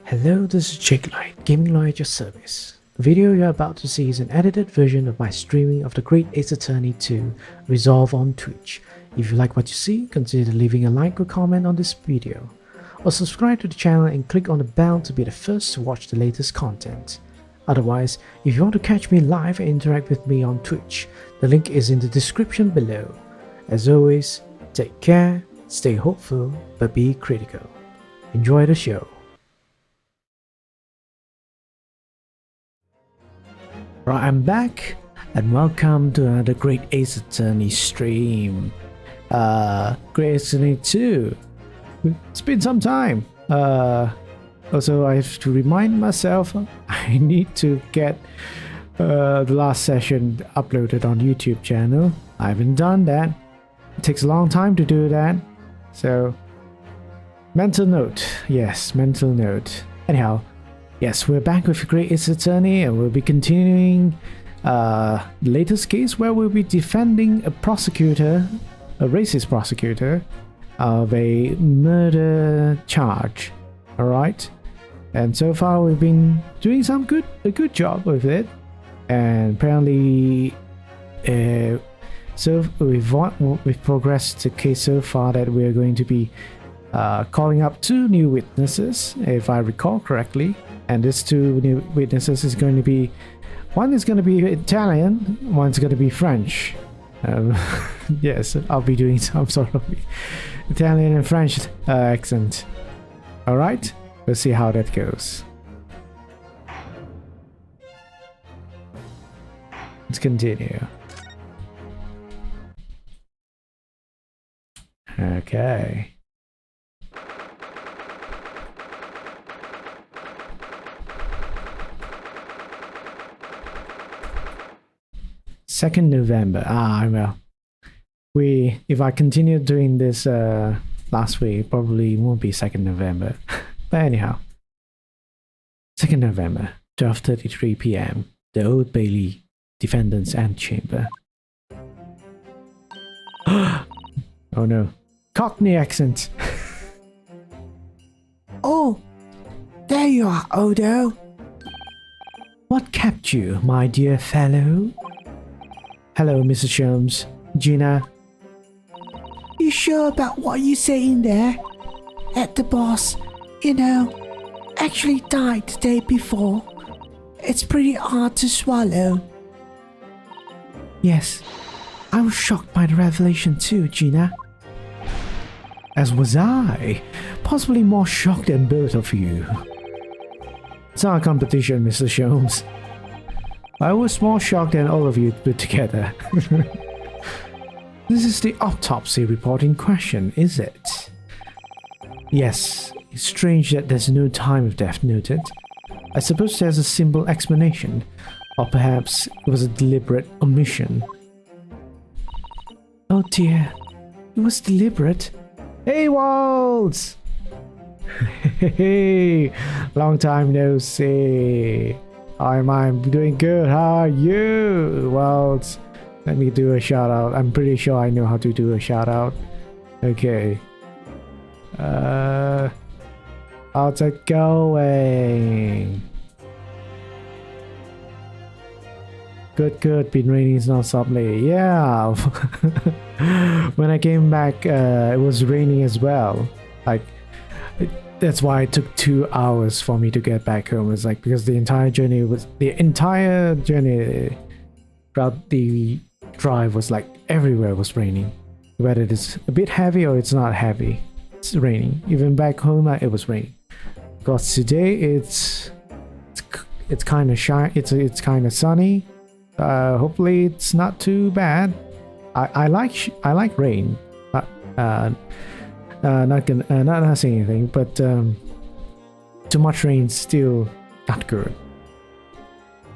Hello, this is Jake Light, Gaming Lawyer at your service. The video you're about to see is an edited version of my streaming of The Great Ace Attorney 2 Resolve on Twitch. If you like what you see, consider leaving a like or comment on this video. Or subscribe to the channel and click on the bell to be the first to watch the latest content. Otherwise, if you want to catch me live and interact with me on Twitch, the link is in the description below. As always, take care, stay hopeful, but be critical. Enjoy the show. Right, I'm back and welcome to another Great Ace Attorney stream. Great Ace Attorney 2. It's been some time. Also, I have to remind myself I need to get the last session uploaded on YouTube channel. I haven't done that. It takes a long time to do that. So, mental note. Yes, mental note. Anyhow. Yes, we're back with Great Ace Attorney and we'll be continuing the latest case where we'll be defending a prosecutor, a racist prosecutor, of a murder charge. Alright? And so far we've been doing a good job with it. And apparently so we've progressed the case so far that we're going to be calling up 2 new witnesses, if I recall correctly. And these 2 new witnesses is going to be, one is going to be Italian, one's going to be French. Yes, I'll be doing some sort of Italian and French accent. Alright, we'll see how that goes. Let's continue. Okay. November 2nd. Well, if I continue doing this last week, probably won't be 2nd November. But anyhow, 2nd November, 12:33 p.m. The Old Bailey Defendant's Antechamber. Oh no, Cockney accent. Oh, there you are, Odo. What kept you, my dear fellow? Hello, Mr. Sholmes. Gina. You sure about what you saying there? At the boss, actually died the day before. It's pretty hard to swallow. Yes, I was shocked by the revelation too, Gina. As was I. Possibly more shocked than both of you. It's not a competition, Mr. Sholmes. I was more shocked than all of you put together. This is the autopsy report in question, is it? Yes, it's strange that there's no time of death noted. I suppose there's a simple explanation, or perhaps it was a deliberate omission. Oh dear, it was deliberate. Hey, Waltz! Hey, long time no see. I'm doing good. How are you? Well, let me do a shout out. I'm pretty sure I know how to do a shout out. Okay. How's it going? Good. Been raining non-stoply. Yeah. When I came back, it was raining as well. That's why it took 2 hours for me to get back home. It's like because the entire journey throughout the drive was like everywhere was raining. Whether it's a bit heavy or it's not heavy, it's raining. Even back home, it was raining. Because today it's kind of shy. It's kind of sunny. Hopefully it's not too bad. I like rain. Not saying anything, but too much rain still not good.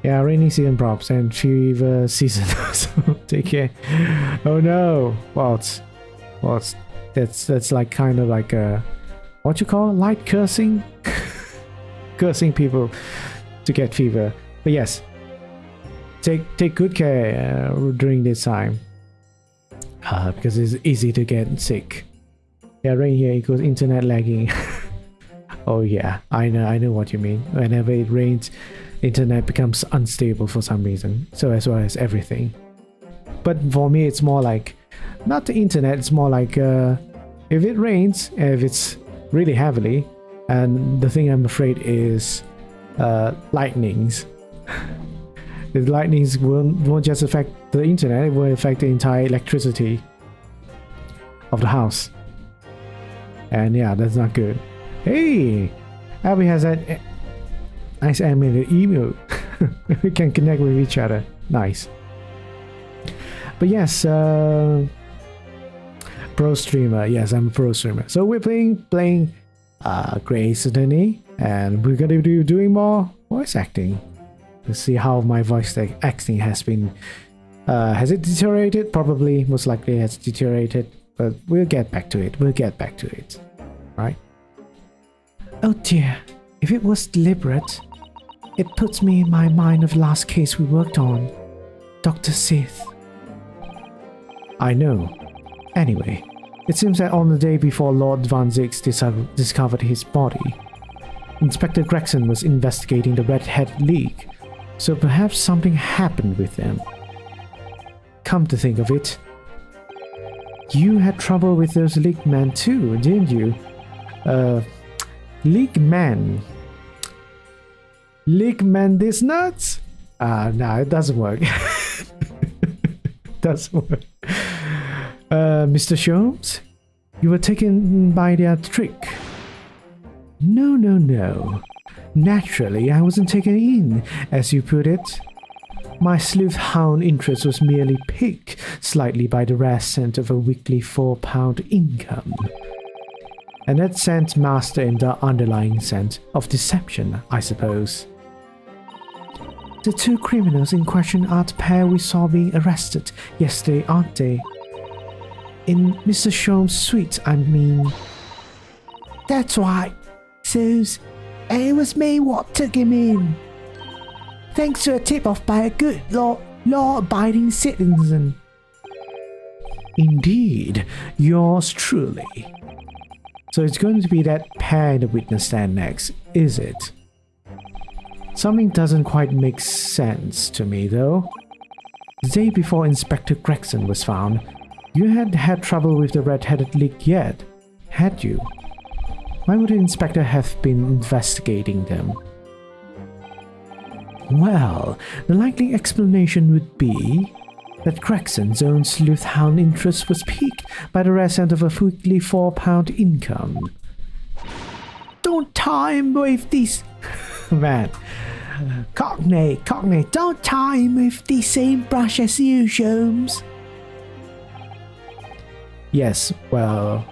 Yeah, rainy season props and fever season. So take care. Oh no, Waltz. That's like kind of like a what you call light cursing, cursing people to get fever. But yes, take good care during this time because it's easy to get sick. Yeah, rain here equals internet lagging. Oh yeah, I know what you mean. Whenever it rains, internet becomes unstable for some reason. So as well as everything. But for me, it's more like not the internet. It's more like if it rains, if it's really heavily, and the thing I'm afraid is lightnings. The lightnings won't just affect the internet; it will affect the entire electricity of the house. And yeah, that's not good. Hey, Abby has that nice animated email. We can connect with each other. Nice. But yes, pro streamer. Yes, I'm a pro streamer. So we're playing Grey's Anatomy, and we're gonna be doing more voice acting. Let's see how my voice acting has been. Has it deteriorated? Probably, most likely, it has deteriorated. But we'll get back to it. We'll get back to it. Right? Oh dear, if it was deliberate, it puts me in my mind of the last case we worked on, Dr. Sith. I know. Anyway, it seems that on the day before Lord Van Zix discovered his body, Inspector Gregson was investigating the Red Hat League, so perhaps something happened with them. Come to think of it, you had trouble with those League men too, didn't you? League men this nuts? No, it doesn't work. Doesn't work. Mr. Sholmes, you were taken by their trick. No. Naturally, I wasn't taken in, as you put it. My sleuth hound interest was merely piqued slightly by the rare scent of a weekly £4 income. And that scent masked in the underlying scent of deception, I suppose. The two criminals in question are the pair we saw being arrested yesterday, aren't they? In Mr. Sholmes' suite, I mean. That's right, Suze. And it was me what took him in. Thanks to a tip-off by a good law-abiding citizen. Indeed, yours truly. So it's going to be that pair in the witness stand next, is it? Something doesn't quite make sense to me, though. The day before Inspector Gregson was found, you hadn't had trouble with the Red-Headed League yet, had you? Why would the inspector have been investigating them? Well, the likely explanation would be that Gregson's own sleuth hound interest was piqued by the rare scent of a weekly £4 income. Don't tie him with this... Man. Cockney, don't tie him with the same brush as you, Sholmes. Yes, well...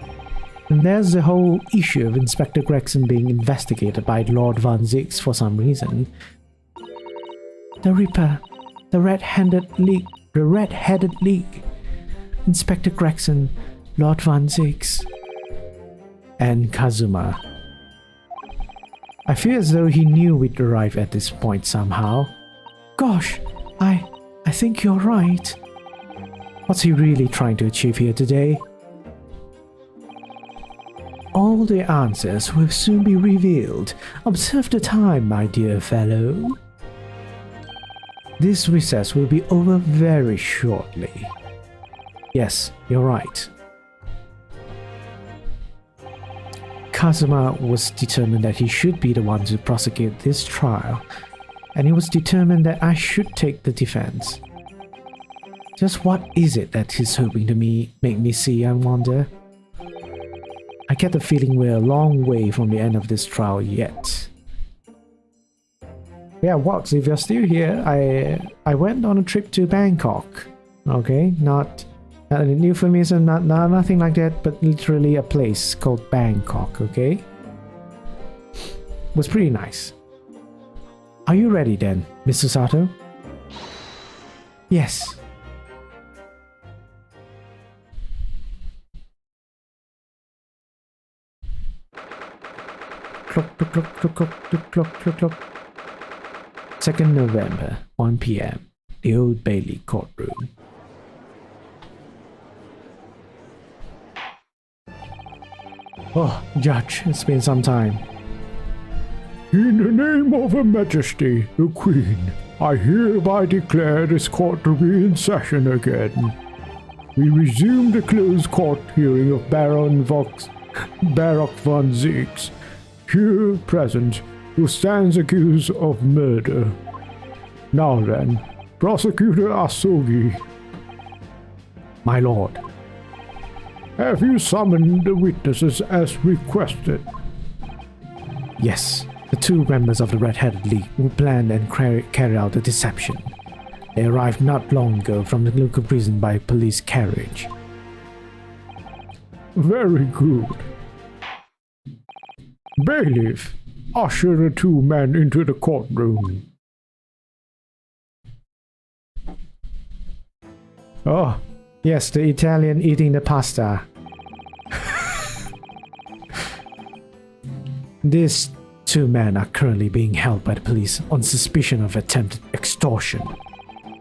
And there's the whole issue of Inspector Gregson being investigated by Lord Van Zix for some reason. The Reaper, the Red-Headed League, Inspector Gregson, Lord Van Zix, and Kazuma. I feel as though he knew we'd arrive at this point somehow. Gosh, I think you're right. What's he really trying to achieve here today? All the answers will soon be revealed. Observe the time, my dear fellow. This recess will be over very shortly. Yes, you're right. Kazuma was determined that he should be the one to prosecute this trial, and he was determined that I should take the defense. Just what is it that he's hoping to make me see, I wonder? I get the feeling we're a long way from the end of this trial yet. Yeah, Watts, if you're still here, I went on a trip to Bangkok. Okay, not an euphemism, nothing like that, but literally a place called Bangkok, okay? Was pretty nice. Are you ready then, Mr. Sato? Yes. Clock. 2nd November, 1 p.m. The Old Bailey courtroom. Oh, Judge, it's been some time. In the name of Her Majesty, the Queen, I hereby declare this court to be in session again. We resume the closed court hearing of Baron Barock von Zix, here present, who stands accused of murder. Now then, Prosecutor Asogi. My lord. Have you summoned the witnesses as requested? Yes, the two members of the Red-Headed League who planned and carried out the deception. They arrived not long ago from the local prison by police carriage. Very good. Bailiff, usher the two men into the courtroom. Oh, yes, the Italian eating the pasta. These two men are currently being held by the police on suspicion of attempted extortion.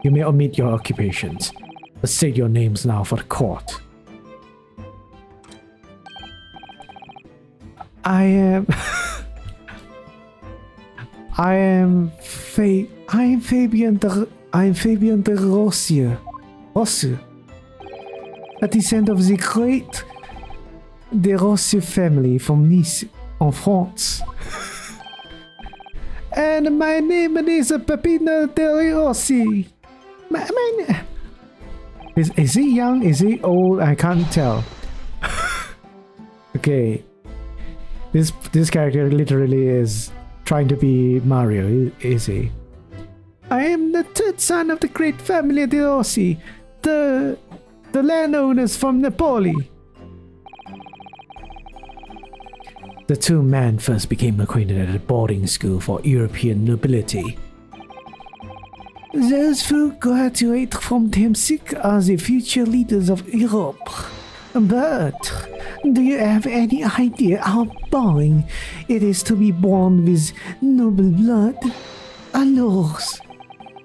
You may omit your occupations, but state your names now for the court. I am Fabian de Rossier, a descendant of the great de Rossier family from Nice, en France. And my name is Peppino de Rossi. Is he young? Is he old? I can't tell. Okay. This character literally is trying to be Mario, is he? I am the third son of the great family de Rossi, the landowners from Napoli. The two men first became acquainted at a boarding school for European nobility. Those who graduate from Temsic are the future leaders of Europe. But do you have any idea how boring it is to be born with noble blood? Alors,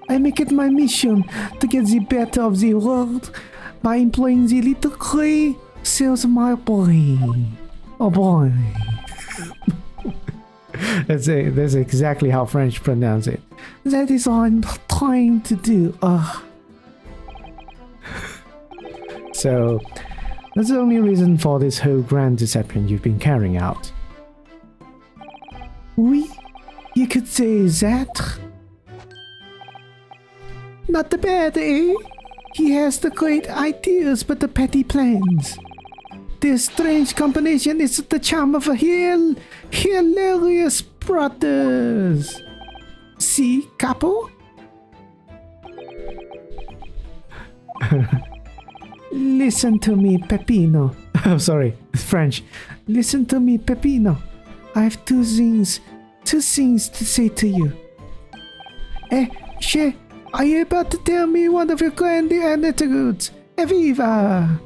I make it my mission to get the better of the world by employing the little gray cells of my brain. Oh boy. That's exactly how French pronounce it. That is all I'm trying to do. So, that's the only reason for this whole grand deception you've been carrying out. Oui, you could say that. Not the bad, eh? He has the great ideas but the petty plans. This strange combination is the charm of a hilarious brothers. See, capo? Listen to me, Peppino. I'm sorry, French. Listen to me, Peppino. I have two things to say to you. Che, are you about to tell me one of your grand anecdotes? Evviva!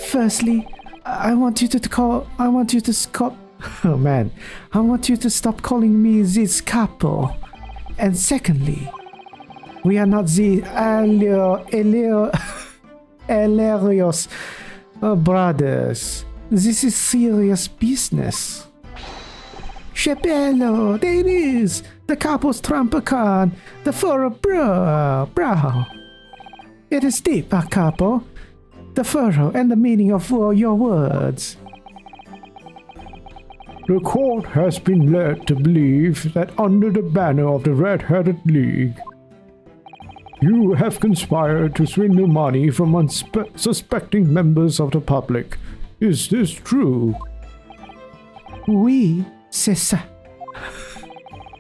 Firstly, I want you to stop. Oh man, I want you to stop calling me this capo. And secondly, we are not the hilarious brothers. This is serious business. Chapello, there it is. The capo's trump card. The furrow brow. It is deep, capo. The furrow and the meaning of your words. The court has been led to believe that under the banner of the Red-Headed League, you have conspired to swindle money from unsuspecting members of the public. Is this true? Oui, c'est ça.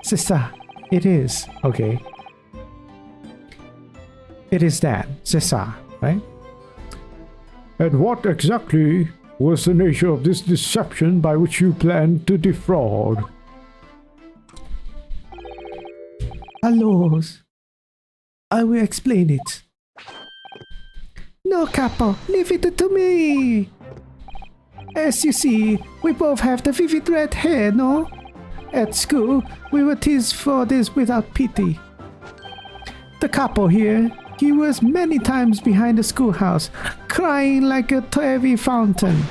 C'est ça. It is. Okay. It is that. C'est ça, right? And what exactly was the nature of this deception by which you planned to defraud? Alors, I will explain it. No, capo, leave it to me. As you see, we both have the vivid red hair, no? At school, we were teased for this without pity. The capo here, he was many times behind the schoolhouse, crying like a Trevi fountain.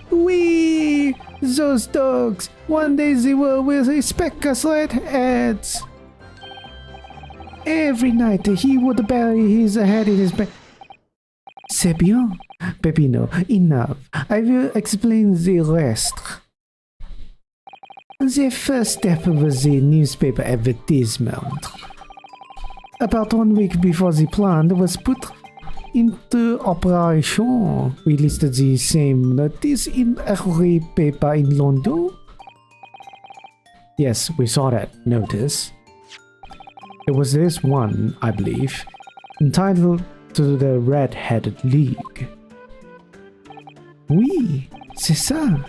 We Those dogs! One day they will respect us redheads! Every night he would bury his head in his bed. C'est bien, Peppino, enough. I will explain the rest. The first step was the newspaper advertisement. About 1 week before the plan was put into operation, we listed the same notice in every paper in London. Yes, we saw that notice. It was this one, I believe, entitled to the Red-Headed League. Oui, c'est ça.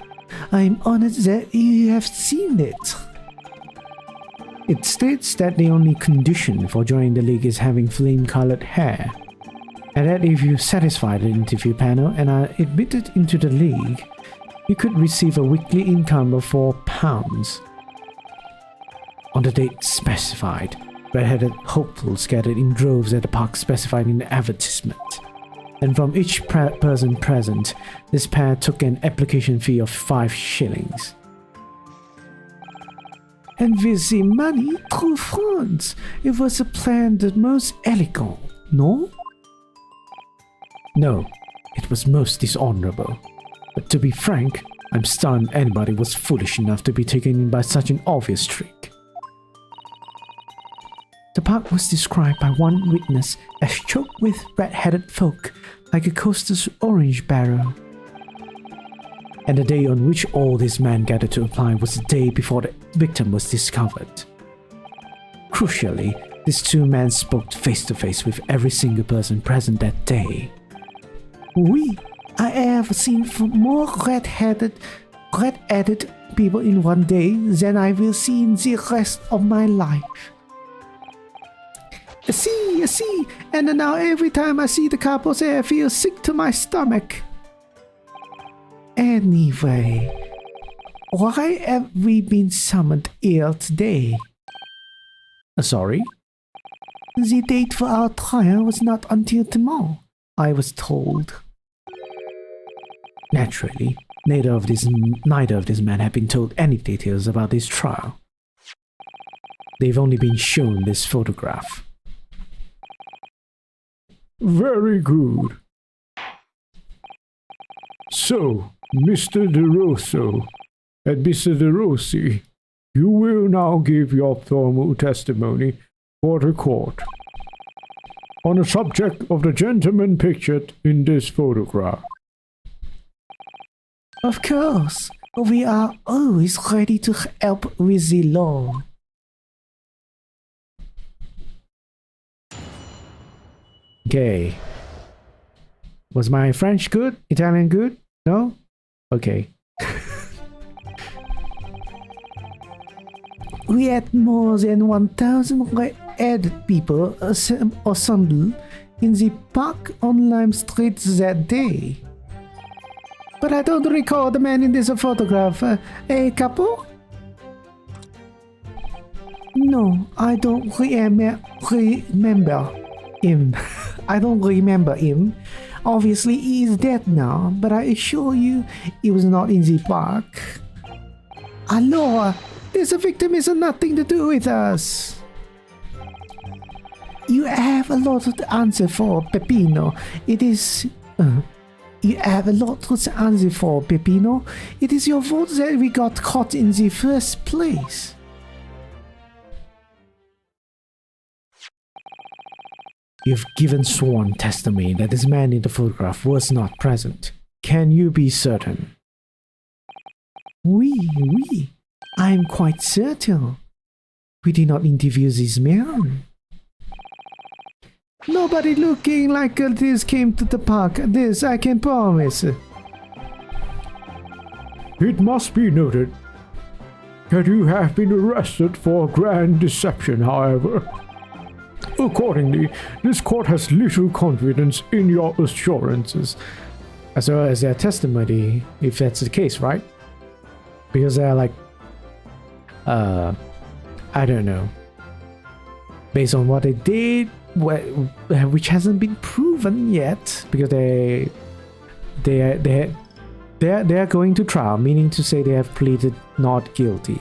I'm honored that you have seen it. It states that the only condition for joining the league is having flame-colored hair, and that if you satisfy the interview panel and are admitted into the league, you could receive a weekly income of £4. On the date specified, red-headed hopefuls gathered in droves at the park specified in the advertisement, and from each person present, this pair took an application fee of 5 shillings. And with the money, true friends, it was a plan the most elegant, no? No, it was most dishonorable. But to be frank, I'm stunned anybody was foolish enough to be taken in by such an obvious trick. The park was described by one witness as choked with red-headed folk like a coaster's orange barrel. And the day on which all these men gathered to apply was the day before the victim was discovered. Crucially, these 2 men spoke face to face with every single person present that day. Oui, I have seen more red-headed people in one day than I will see in the rest of my life. See, and now every time I see the couples I feel sick to my stomach. Anyway, why have we been summoned here today? Sorry? The date for our trial was not until tomorrow, I was told. Naturally, neither of these men have been told any details about this trial. They've only been shown this photograph. Very good. So, Mr. De Rosso and Mr. De Rossi, you will now give your formal testimony for the court on the subject of the gentleman pictured in this photograph. Of course, we are always ready to help with the law. Okay. Was my French good? Italian good? No? Okay. We had more than 1,000 red-headed people assembled in the park on Lime Street that day. But I don't recall the man in this photograph. A couple? No, I don't remember him. I don't remember him. Obviously, he is dead now, but I assure you, he was not in the park. Alors, this victim has nothing to do with us. You have a lot to answer for, Peppino. You have a lot to answer for, Peppino. It is your fault that we got caught in the first place. You've given sworn testimony that this man in the photograph was not present. Can you be certain? Oui, I am quite certain. We did not interview this man. Nobody looking like this came to the park. This I can promise. It must be noted that you have been arrested for grand deception, however. Accordingly, this court has little confidence in your assurances. As well as their testimony, if that's the case, right? Because they're like, I don't know. Based on what they did, which hasn't been proven yet, because they they're going to trial, meaning to say they have pleaded not guilty.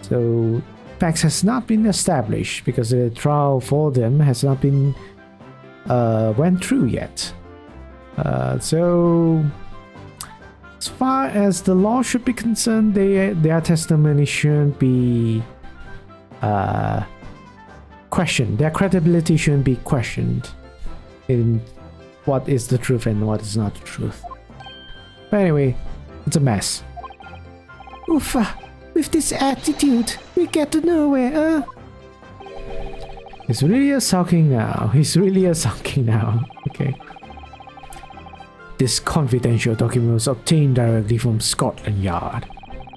So facts has not been established because the trial for them has not been went through yet. So as far as the law should be concerned, their testimony shouldn't be questioned. Their credibility shouldn't be questioned in what is the truth and what is not the truth. But anyway, it's a mess. Oofa, with this attitude, we get to nowhere, huh? He's really sulking now. Okay. This confidential document was obtained directly from Scotland Yard.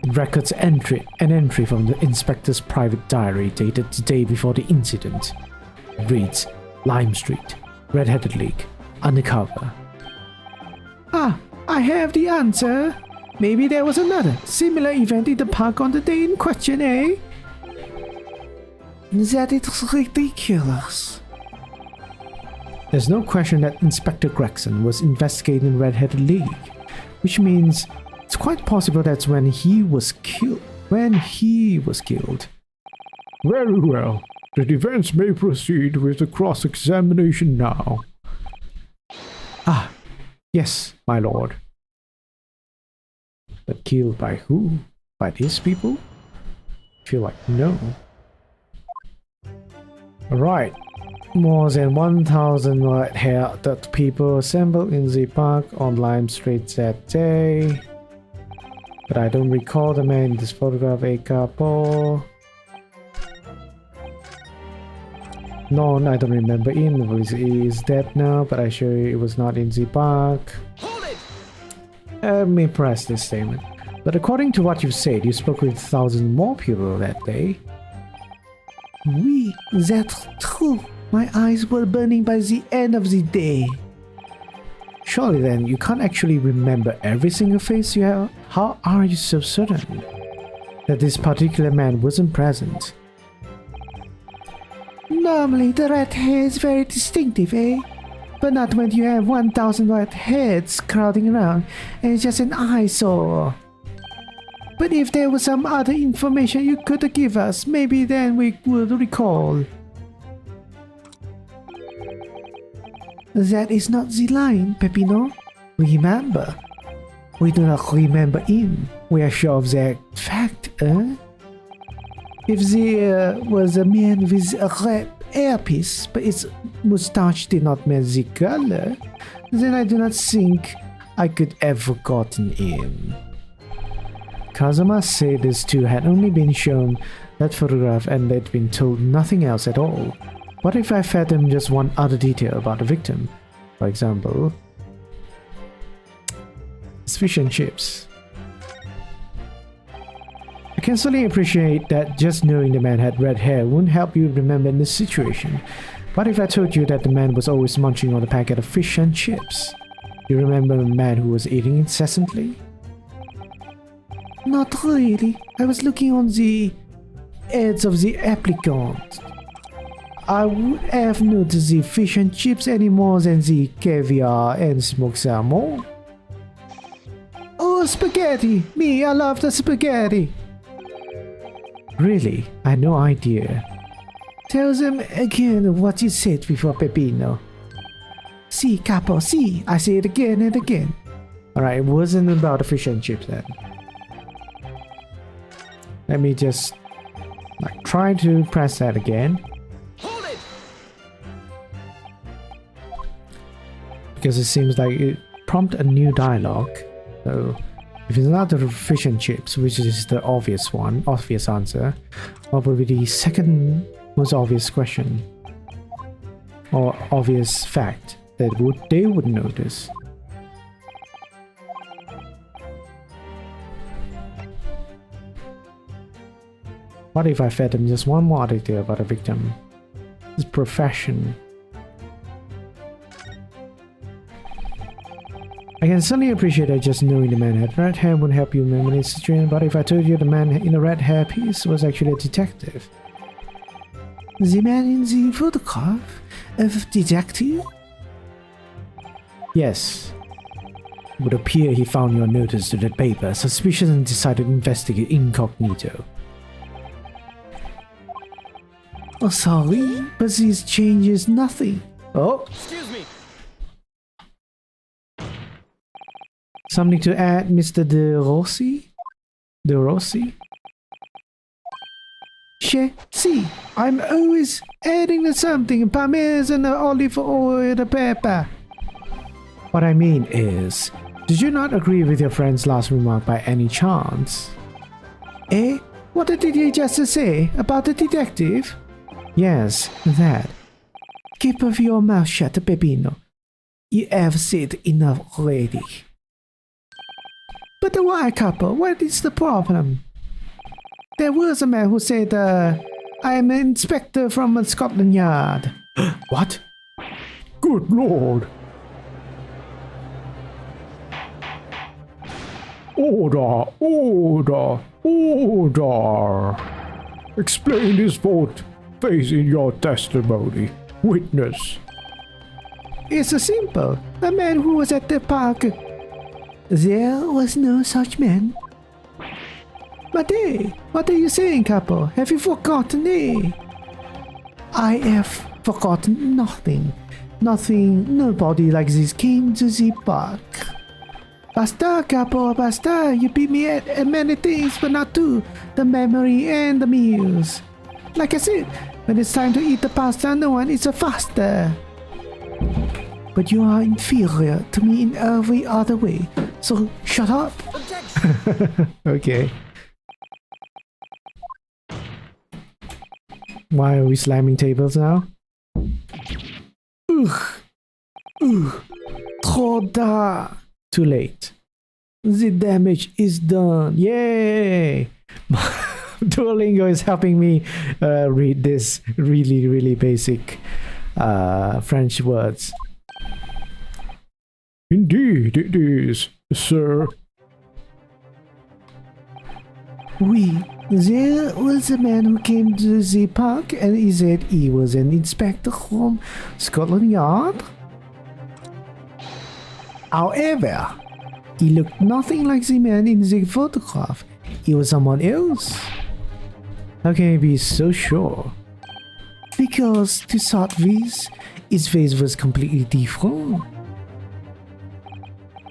It records an entry from the inspector's private diary dated the day before the incident. It reads, Lime Street, Red-Headed League, undercover. Ah, I have the answer. Maybe there was another similar event in the park on the day in question, eh? That is ridiculous. There's no question that Inspector Gregson was investigating Red-Headed League, which means it's quite possible that's when he was killed. Very well. The defense may proceed with the cross-examination now. Ah, yes, my lord. But killed by who? By these people? I feel like no. Alright. More than 1,000 white-haired people assembled in the park on Lime Street that day. But I don't recall the man in this photograph, a couple. No, I don't remember him. He is dead now, but I assure you it was not in the park. Hold it! Let me press this statement. But according to what you said, you spoke with 1,000 more people that day. Oui, that's true. My eyes were burning by the end of the day. Surely then, you can't actually remember every single face you have? How are you so certain that this particular man wasn't present? Normally, the red hair is very distinctive, eh? But not when you have 1,000 white heads crowding around and it's just an eyesore. But if there was some other information you could give us, maybe then we would recall. That is not the line, Peppino. Remember. We do not remember him. We are sure of that fact, eh? If there was a man with a red earpiece, but his moustache did not match the color, then I do not think I could have forgotten him. Kazuma said these two had only been shown that photograph and they'd been told nothing else at all. What if I fed them just one other detail about the victim? For example, it's fish and chips. I can certainly appreciate that just knowing the man had red hair wouldn't help you remember in this situation. What if I told you that the man was always munching on a packet of fish and chips? You remember a man who was eating incessantly? Not really. I was looking on the ads of the applicant. I would have noticed the fish and chips any more than the caviar and smoked salmon. Oh, spaghetti! Me, I love the spaghetti! Really? I had no idea. Tell them again what you said before, Peppino. Si, capo, si. I say it again and again. Alright, it wasn't about the fish and chips then. Let me just try to press that again. Hold it! Because it seems like it prompts a new dialogue. So if it's not the fish and chips, which is the obvious answer, what would be the second most obvious question? Or obvious fact that they would notice? What if I fed them just one more detail about a victim? His profession. I can certainly appreciate that just knowing the man had red hair wouldn't help you remember the situation, but if I told you the man in the red hair piece was actually a detective. The man in the photograph of detective? Yes. would appear he found your notice to that paper suspicious and decided to investigate incognito. Oh, sorry, but this changes nothing. Oh, Excuse me. something to add, Mr. De Rossi? De Rossi? See, I'm always adding something, parmesan, olive oil, the pepper. What I mean is, did you not agree with your friend's last remark by any chance? Eh? What did you just say about the detective? Yes, that. Keep your mouth shut, Peppino. You have said enough already. But why, couple? What is the problem? There was a man who said, I am an inspector from Scotland Yard. What? Good lord. Order, order, order. Explain this vote facing your testimony. Witness. It's simple. A man who was at the park. There was no such man. But hey, what are you saying, couple? Have you forgotten, eh? I have forgotten nothing. Nothing, nobody like this came to the park. Basta, couple, basta. You beat me at many things, but not two. The memory and the meals. Like I said, when it's time to eat the pasta, no one is faster. But you are inferior to me in every other way. So shut up. Okay. Why are we slamming tables now? Troda. Too late. The damage is done. Yay! Duolingo is helping me read this really basic French words. Indeed it is, sir. Oui, there was a man who came to the park and he said he was an inspector from Scotland Yard. However, he looked nothing like the man in the photograph. He was someone else. How can you be so sure? Because to start with, his face was completely different.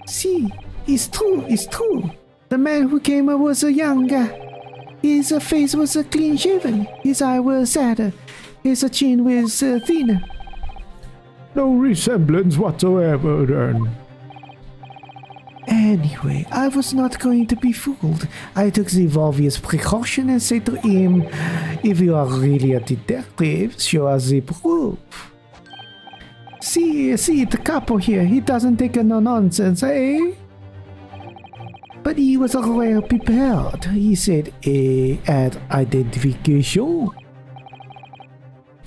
See, it's true. The man who came was younger. His face was clean shaven. His eye was sadder. His chin was thinner. No resemblance whatsoever then. Anyway, I was not going to be fooled. I took the obvious precaution and said to him, if you are really a detective, show us the proof. See, the couple here, he doesn't take no nonsense, eh? But he was well prepared. He said, add identification.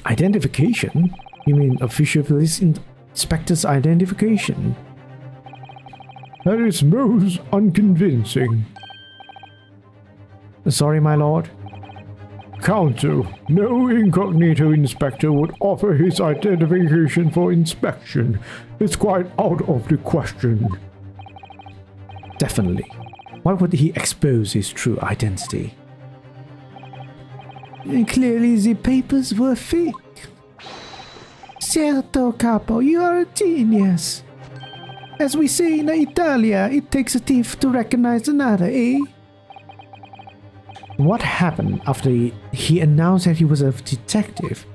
Identification? You mean official police inspector's identification? That is most unconvincing. Sorry, my lord. Counsel, no incognito inspector would offer his identification for inspection. It's quite out of the question. Definitely. Why would he expose his true identity? Clearly the papers were fake. Certo, capo, you are a genius. As we say in Italia, it takes a thief to recognize another, eh? What happened after he announced that he was a detective?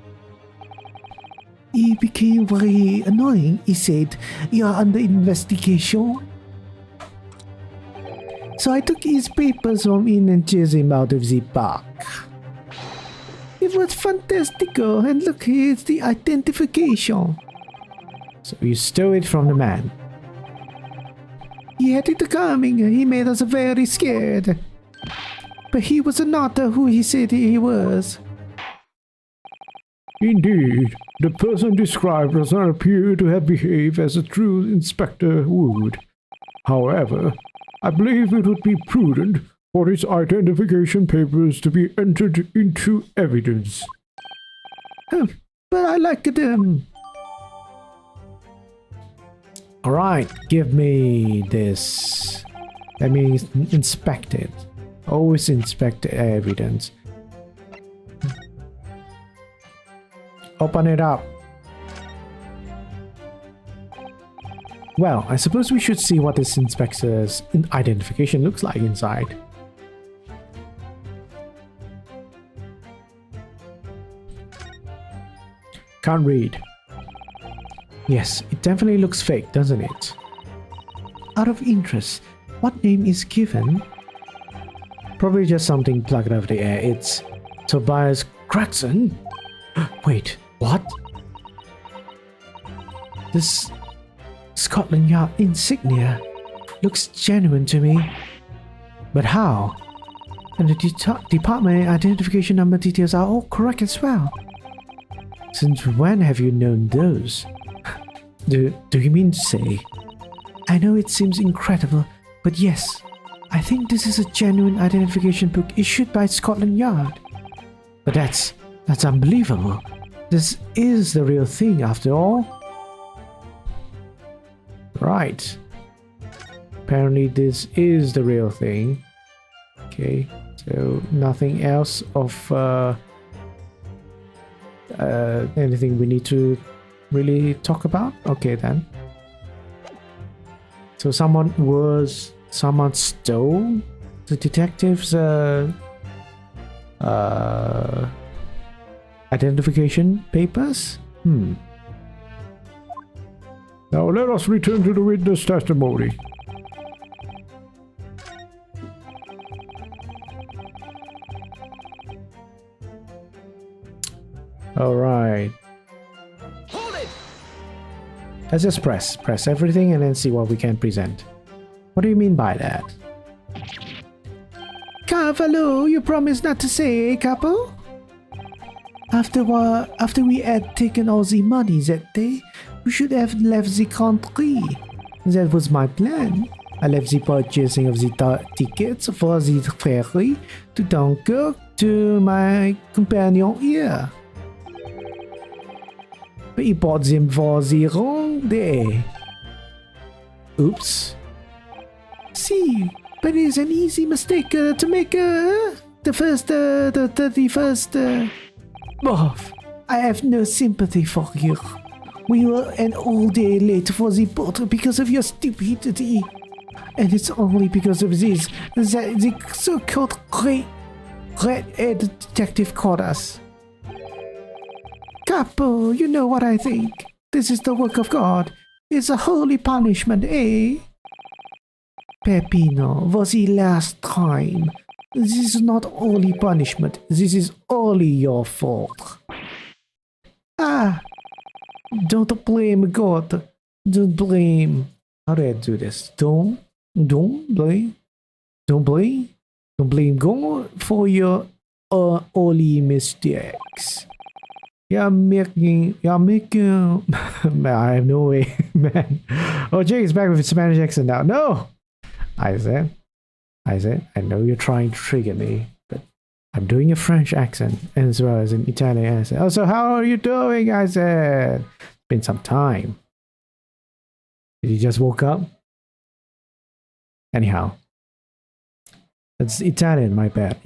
He became very annoying. He said, you are under investigation. So I took his papers from him and chased him out of the park. It was fantastico, and look, here's the identification. So you stole it from the man. He had it coming. He made us very scared. But he was not who he said he was. Indeed, the person described does not appear to have behaved as a true inspector would. However, I believe it would be prudent for his identification papers to be entered into evidence. But I like them. Alright, give me this. Let me inspect it. Always inspect the evidence. Open it up. Well, I suppose we should see what this inspector's identification looks like inside. Can't read. Yes, it definitely looks fake, doesn't it? Out of interest, what name is given? Probably just something plucked out of the air. It's Tobias Craxon. Wait, what? This Scotland Yard insignia looks genuine to me. But how? And the department identification number details are all correct as well. Since when have you known those? Do you mean to say? I know it seems incredible, but yes, I think this is a genuine identification book issued by Scotland Yard. But that's unbelievable. This is the real thing after all. Right. Apparently this is the real thing. Okay, so nothing else of anything we need to really talk about? Okay then. So someone stole the detective's identification papers? Now let us return to the witness testimony. All right. Let's just press everything and then see what we can present. What do you mean by that? Carvalho, you promised not to say, couple? After we had taken all the money that day, we should have left the country. That was my plan. I left the purchasing of the tickets for the ferry to Dunkirk to my companion here. But he bought them for the wrong day. Oops. See, but it is an easy mistake to make the 31st. I have no sympathy for you. We were an all day late for the boat because of your stupidity. And it's only because of this that the so-called red-head detective caught us. Capo, you know what I think. This is the work of God. It's a holy punishment, eh? Peppino, was the last time. This is not only punishment. This is only your fault. Don't blame God. Don't blame. How do I do this? Don't blame. Don't blame God for your early mistakes. You're making. I have no way, man. Oh, Jake is back with his Spanish accent now. No, Isaac, I know you're trying to trigger me, but I'm doing a French accent as well as an Italian accent. Oh, so how are you doing, Isaac? It's been some time. Did you just woke up? Anyhow, it's Italian, my bad.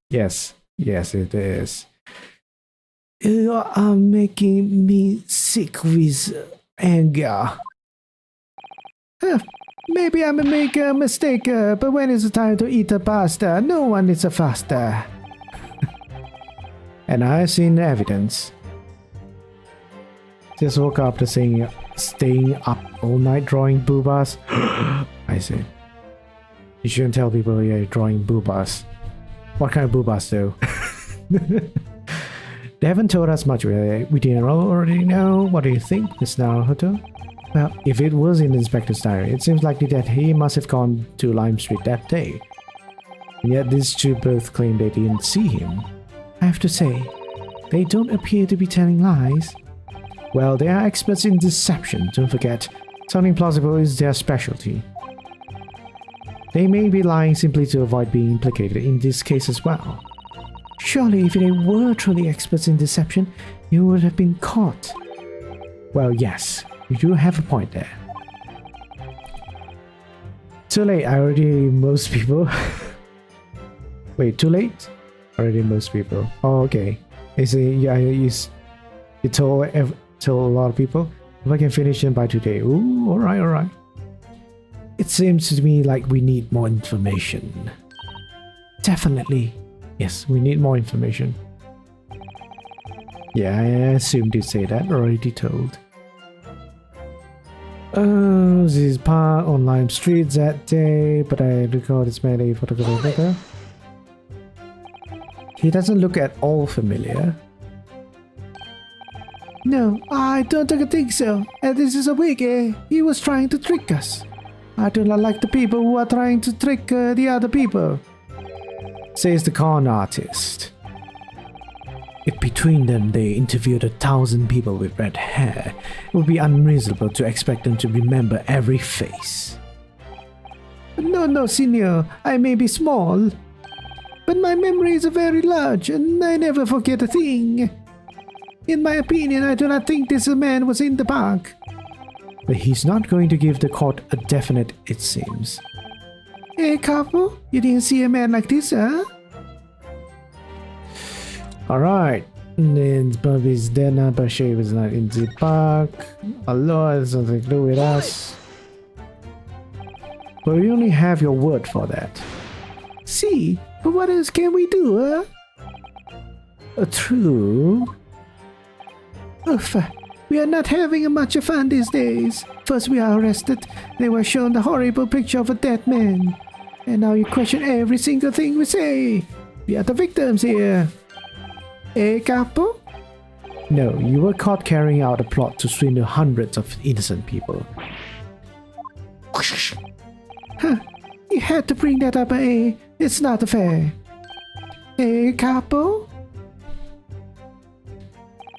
Yes, it is. You are making me sick with anger. Maybe I may make a mistake, but when is the time to eat a pasta? No one is a faster. And I've seen evidence. Just woke up to saying staying up all night drawing boobas. I see. You shouldn't tell people you're drawing boobas. What kind of boobas though? They haven't told us much really. We didn't already know. What do you think, Miss Naruto? Well, if it was in the inspector's diary, it seems likely that he must have gone to Lime Street that day. And yet these two both claim they didn't see him. I have to say, they don't appear to be telling lies. Well, they are experts in deception, don't forget. Sounding plausible is their specialty. They may be lying simply to avoid being implicated in this case as well. Surely if they were truly experts in deception, you would have been caught. Well, yes, you do have a point there. Too late. I already most people. Wait, too late? Already most people. Oh, okay. You see, yeah, you told a lot of people. If I can finish them by today. Ooh, all right, all right. It seems to me like we need more information. Definitely. Yes, we need more information. Yeah, I assumed you'd say that. Already told. This is part on Lime Street that day, but I recall it's made a photographer. He doesn't look at all familiar. No, I don't think so. This is a wig. He was trying to trick us. I do not like the people who are trying to trick the other people. Says the con artist. If between them they interviewed 1,000 people with red hair, it would be unreasonable to expect them to remember every face. No, senor. I may be small, but my memories are very large and I never forget a thing. In my opinion, I do not think this man was in the park. But he's not going to give the court a definite, it seems. Hey, couple, you didn't see a man like this, huh? Alright. Then Bobby's dead now, but she was not in the park. Allah has something to do with us. But we only have your word for that. See, but what else can we do, huh? True. Oof, we are not having much fun these days. First we are arrested, then we're shown the horrible picture of a dead man. And now you question every single thing we say. We are the victims here. Eh, capo? No, you were caught carrying out a plot to swindle hundreds of innocent people. Huh, you had to bring that up, eh? It's not fair. Eh, capo?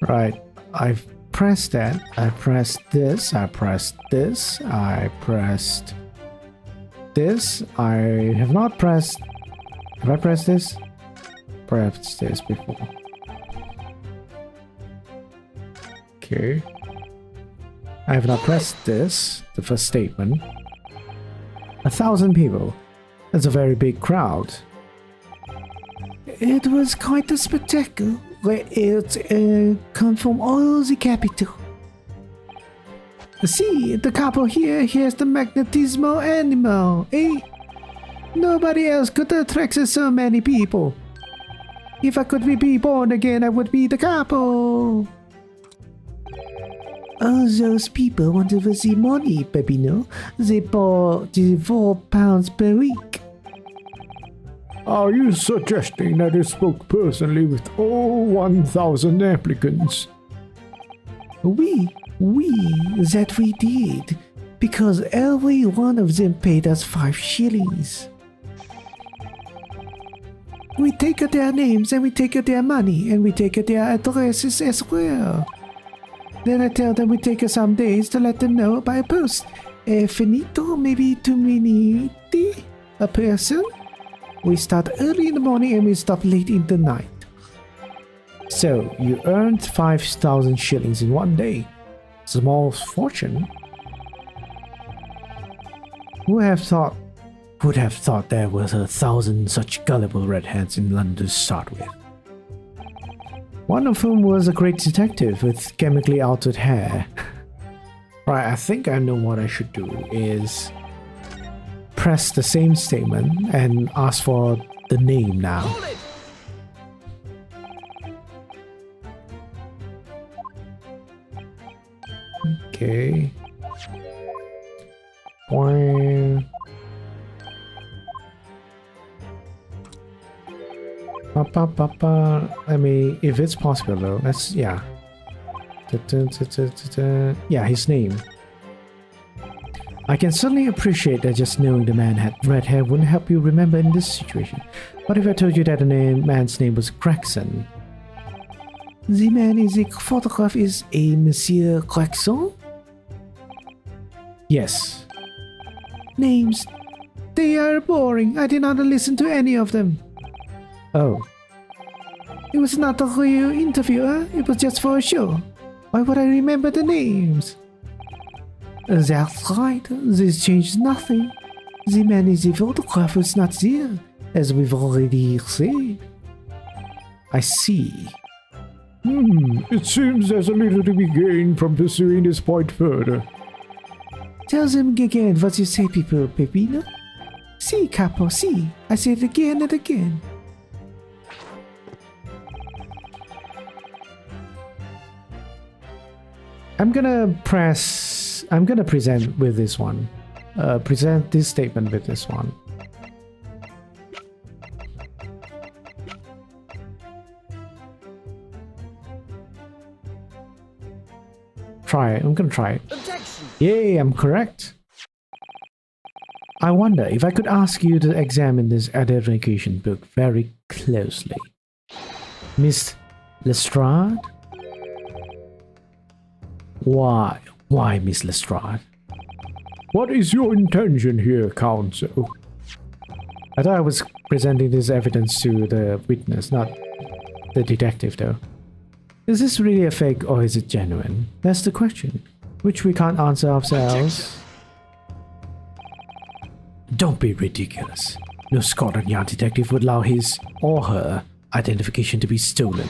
Right, I've pressed that. I pressed this. I pressed this. I pressed this. I have not pressed. Have I pressed this? Perhaps this before. Okay. I have not pressed this, the first statement. 1,000 people. That's a very big crowd. It was quite a spectacle. Where it come from all the capital. See, the couple here has the magnetismo animal, eh? Nobody else could attract so many people. If I could be born again, I would be the couple. All those people wanted to see money, Peppino. They bought £4 per week. Are you suggesting that you spoke personally with all 1,000 applicants? That we did. Because every one of them paid us 5 shillings. We take their names and we take their money and we take their addresses as well. Then I tell them we take some days to let them know by post. Finito, maybe 2 minutes a person. We start early in the morning and we stop late in the night. So, you earned 5,000 shillings in one day. Small fortune. Would have thought there was 1,000 such gullible redheads in London to start with. One of whom was a great detective with chemically altered hair. Right, I think I know what I should do is press the same statement and ask for the name now. Okay. I mean, if it's possible though, let's, yeah. Yeah, his name. I can certainly appreciate that just knowing the man had red hair wouldn't help you remember in this situation. What if I told you that the man's name was Gregson? The man in the photograph is a Monsieur Gregson? Yes. Names. They are boring. I did not listen to any of them. Oh. It was not a real interview, huh? It was just for a show. Why would I remember the names? That's right. This changes nothing. The man in the photograph was not there, as we've already said. I see. It seems there's a little to be gained from pursuing this point further. Tell them again what you say, people, Peppino. Si, capo, si. I say it again and again. I'm gonna present with this one. Present this statement with this one. Try it. I'm gonna try it. Objection! Yay, I'm correct. I wonder if I could ask you to examine this identification book very closely. Miss Lestrade? Why? Why, Miss Lestrade? What is your intention here, counsel? I thought I was presenting this evidence to the witness, not the detective, though. Is this really a fake or is it genuine? That's the question, which we can't answer ourselves. Don't be ridiculous. No Scotland Yard detective would allow his or her identification to be stolen.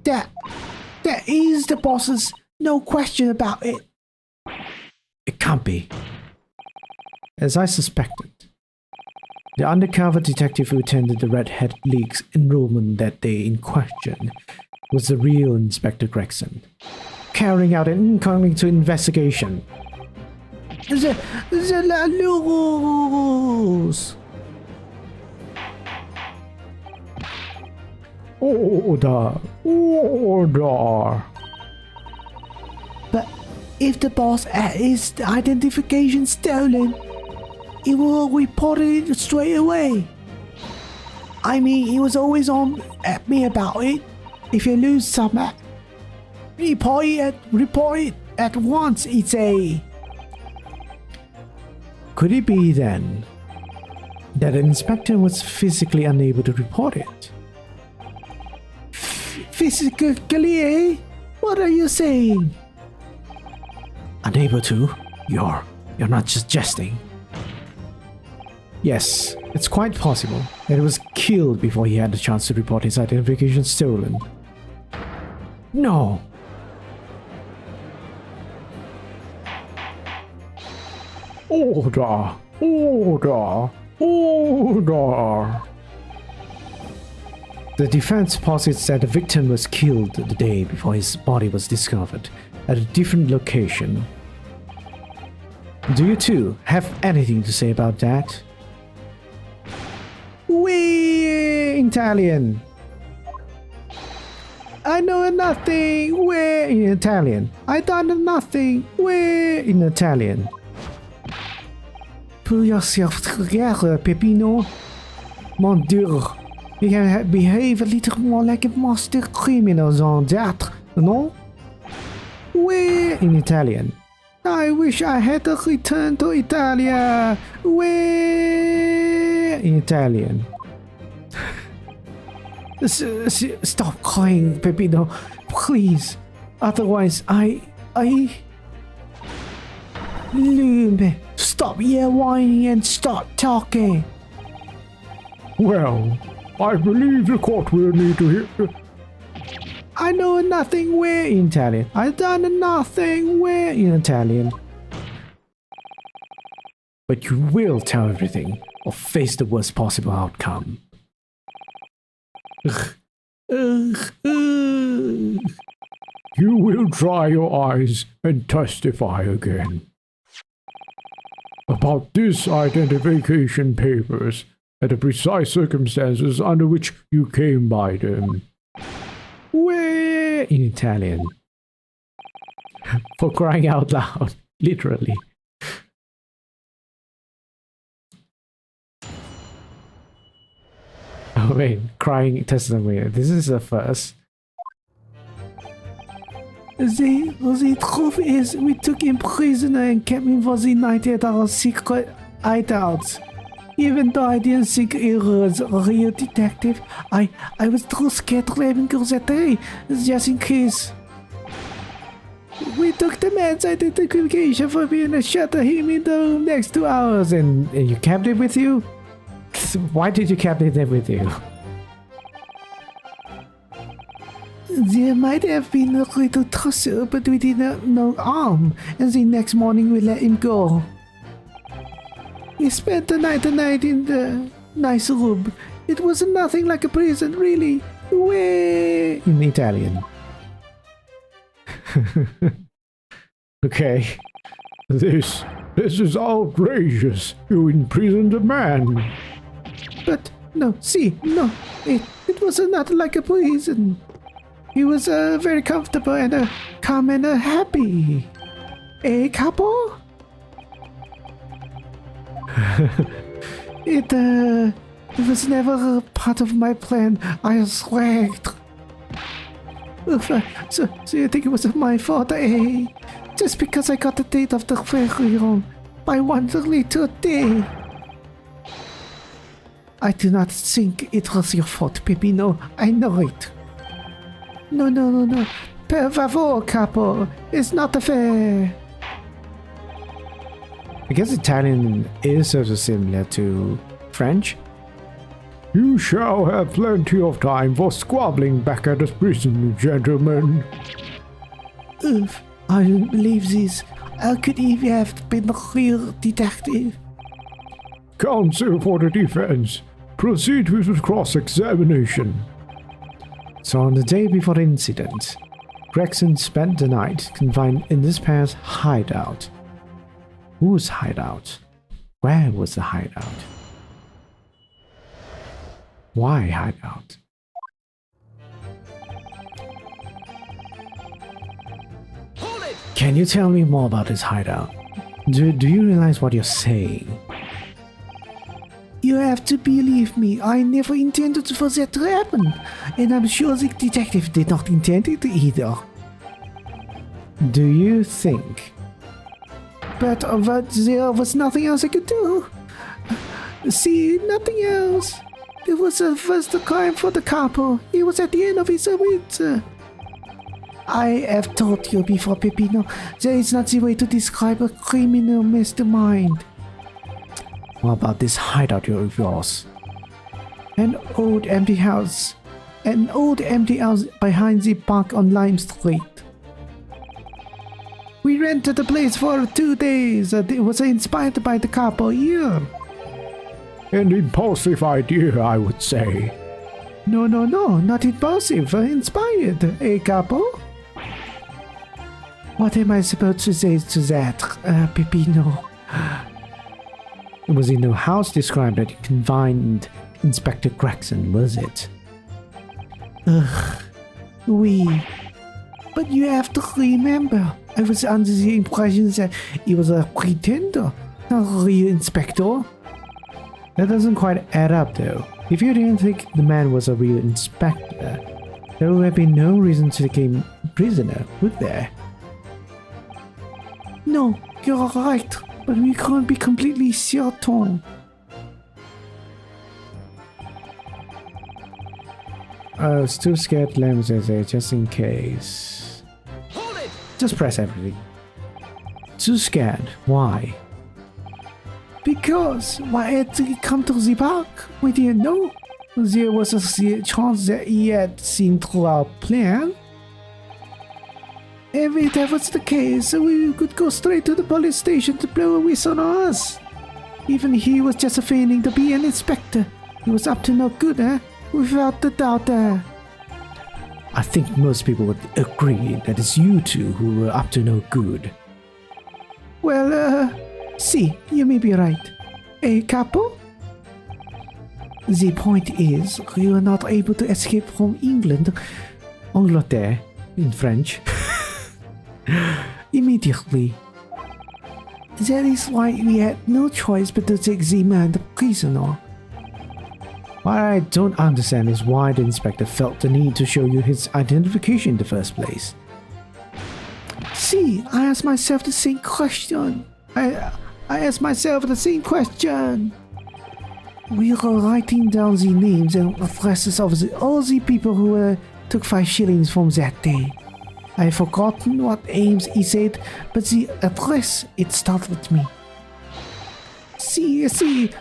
That is the boss's. No question about it. It can't be. As I suspected, the undercover detective who attended the Red Hat League's enrollment that day in question was the real Inspector Gregson, carrying out an incognito investigation. The Lalous. Order. But if the boss had his identification stolen, he will report it straight away. I mean, he was always on at me about it. If you lose something, report it at once, he'd say. Could it be then that the inspector was physically unable to report it? Physically, eh? What are you saying? Unable to? You're not just jesting. Yes, it's quite possible that he was killed before he had the chance to report his identification stolen. No. Order. The defense posits that the victim was killed the day before his body was discovered at a different location. Do you two have anything to say about that? We Italian. I know nothing. Where in Italian? I done nothing. Where in Italian? Pull yourself together, Peppino. Mon Dieu. You can behave a little more like a master criminal than that, no? Where in Italian? I wish I had to return to Italia. Where in Italian? Stop crying, Peppino, please. Otherwise, Lume, stop your whining and start talking. Well, I believe the court will need to hear. I know nothing. Where in Italian? I done nothing. Where in Italian? But you will tell everything or face the worst possible outcome. You will dry your eyes and testify again. About this identification papers and the precise circumstances under which you came by them. Where in Italian? For crying out loud, literally. Oh wait, crying testimony. This is the first. The truth is, we took him prisoner and kept him for the night at our secret hideout. Even though I didn't think he was a real detective, I was too scared to let him go that day, just in case. We took the man's identification for being a shutter him in the next 2 hours, and you kept it with you? Why did you keep it with you? There might have been a little tussle, but we did not know harm, and the next morning we let him go. We spent the night in the nice room. It was nothing like a prison, really. Way in Italian. Okay. This is outrageous. You imprisoned a man. But no, it was not like a prison. He was very comfortable and calm and happy. Capo? It was never a part of my plan, I swear. So you think it was my fault, eh? Just because I got the date of the ferry wrong by 1 little day. I do not think it was your fault, Peppino. I know it. No. Per favor, capo. It's not fair. I guess Italian is sort of similar to French. You shall have plenty of time for squabbling back at the prison, gentlemen. Oof, I don't believe this. How could he have been a real detective? Counsel for the defense, proceed with the cross-examination. So on the day before the incident, Gregson spent the night confined in this pair's hideout. Whose hideout? Where was the hideout? Why hideout? Can you tell me more about this hideout? Do you realize what you're saying? You have to believe me, I never intended for that to happen, and I'm sure the detective did not intend it either. Do you think? But there was nothing else I could do. See, nothing else. It was the first crime for the capo. He was at the end of his wits. I have told you before, Peppino, that is not the way to describe a criminal mastermind. What about this hideout of yours? An old empty house behind the park on Lime Street. We rented the place for 2 days. It was inspired by the capo here. An impulsive idea, I would say. No, not impulsive. Inspired, capo? What am I supposed to say to that, Peppino? It was in the house described that you confined Inspector Gregson, was it? Oui. But you have to remember, I was under the impression that he was a pretender, not a real inspector. That doesn't quite add up, though. If you didn't think the man was a real inspector, there would have been no reason to take him prisoner, would there? No, you're right, but we can't be completely certain. Still scared, Lem says just in case. Hold it! Just press everything. Too scared. Why? Because why had he come to the park? We didn't know. There was a chance that he had seen through our plan. If that was the case, we could go straight to the police station to blow a whistle on us. Even he was just feigning to be an inspector. He was up to no good, Without the doubt, I think most people would agree that it's you two who were up to no good. Well, see, you may be right. Capo? The point is, we were not able to escape from England. Angleterre, in French. Immediately. That is why we had no choice but to take the man prisoner. What I don't understand is why the inspector felt the need to show you his identification in the first place. See, I asked myself the same question. I asked myself the same question. We were writing down the names and addresses of all the people who took 5 shillings from that day. I've forgotten what aims he said, but the address, it startled me. See,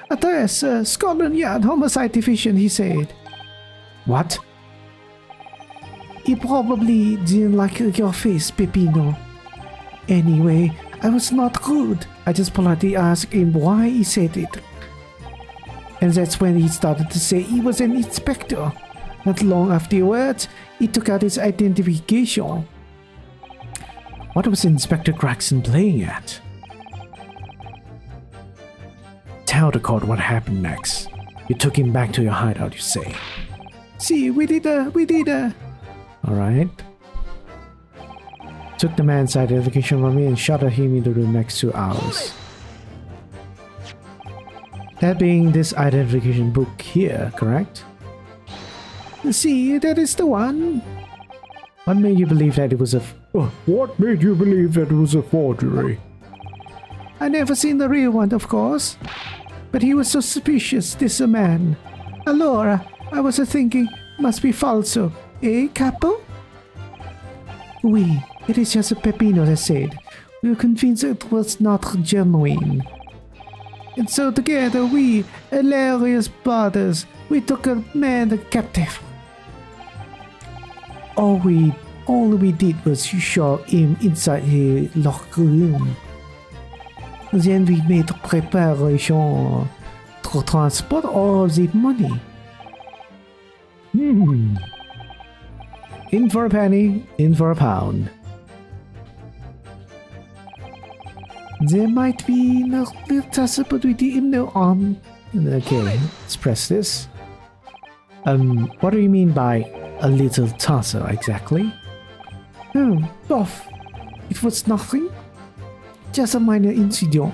address, Scotland Yard Homicide Division, he said. What? He probably didn't like your face, Peppino. Anyway, I was not rude. I just politely asked him why he said it. And that's when he started to say he was an inspector. Not long afterwards, he took out his identification. What was Inspector Gregson playing at? Tell the court what happened next. You took him back to your hideout, you say. See, we did. Alright. Took the man's identification from me and shuttered him in the room next to ours. That being this identification book here, correct? See, that is the one. What made you believe that it was a... What made you believe that it was a forgery? I never seen the real one, of course. But he was so suspicious, this man. Allora, I was thinking, must be falso. Eh, capo? Oui, it is just a Peppino that said. We were convinced it was not genuine. And so together we, hilarious brothers, we took a man captive. All we did was show him inside a locked room. Then we made preparation to transport all the money. In for a penny, in for a pound. There might be no little tussle, but we did him no harm. Okay, let's press this. What do you mean by a little tussle exactly? Oh, boff. It was nothing. Just a minor incident.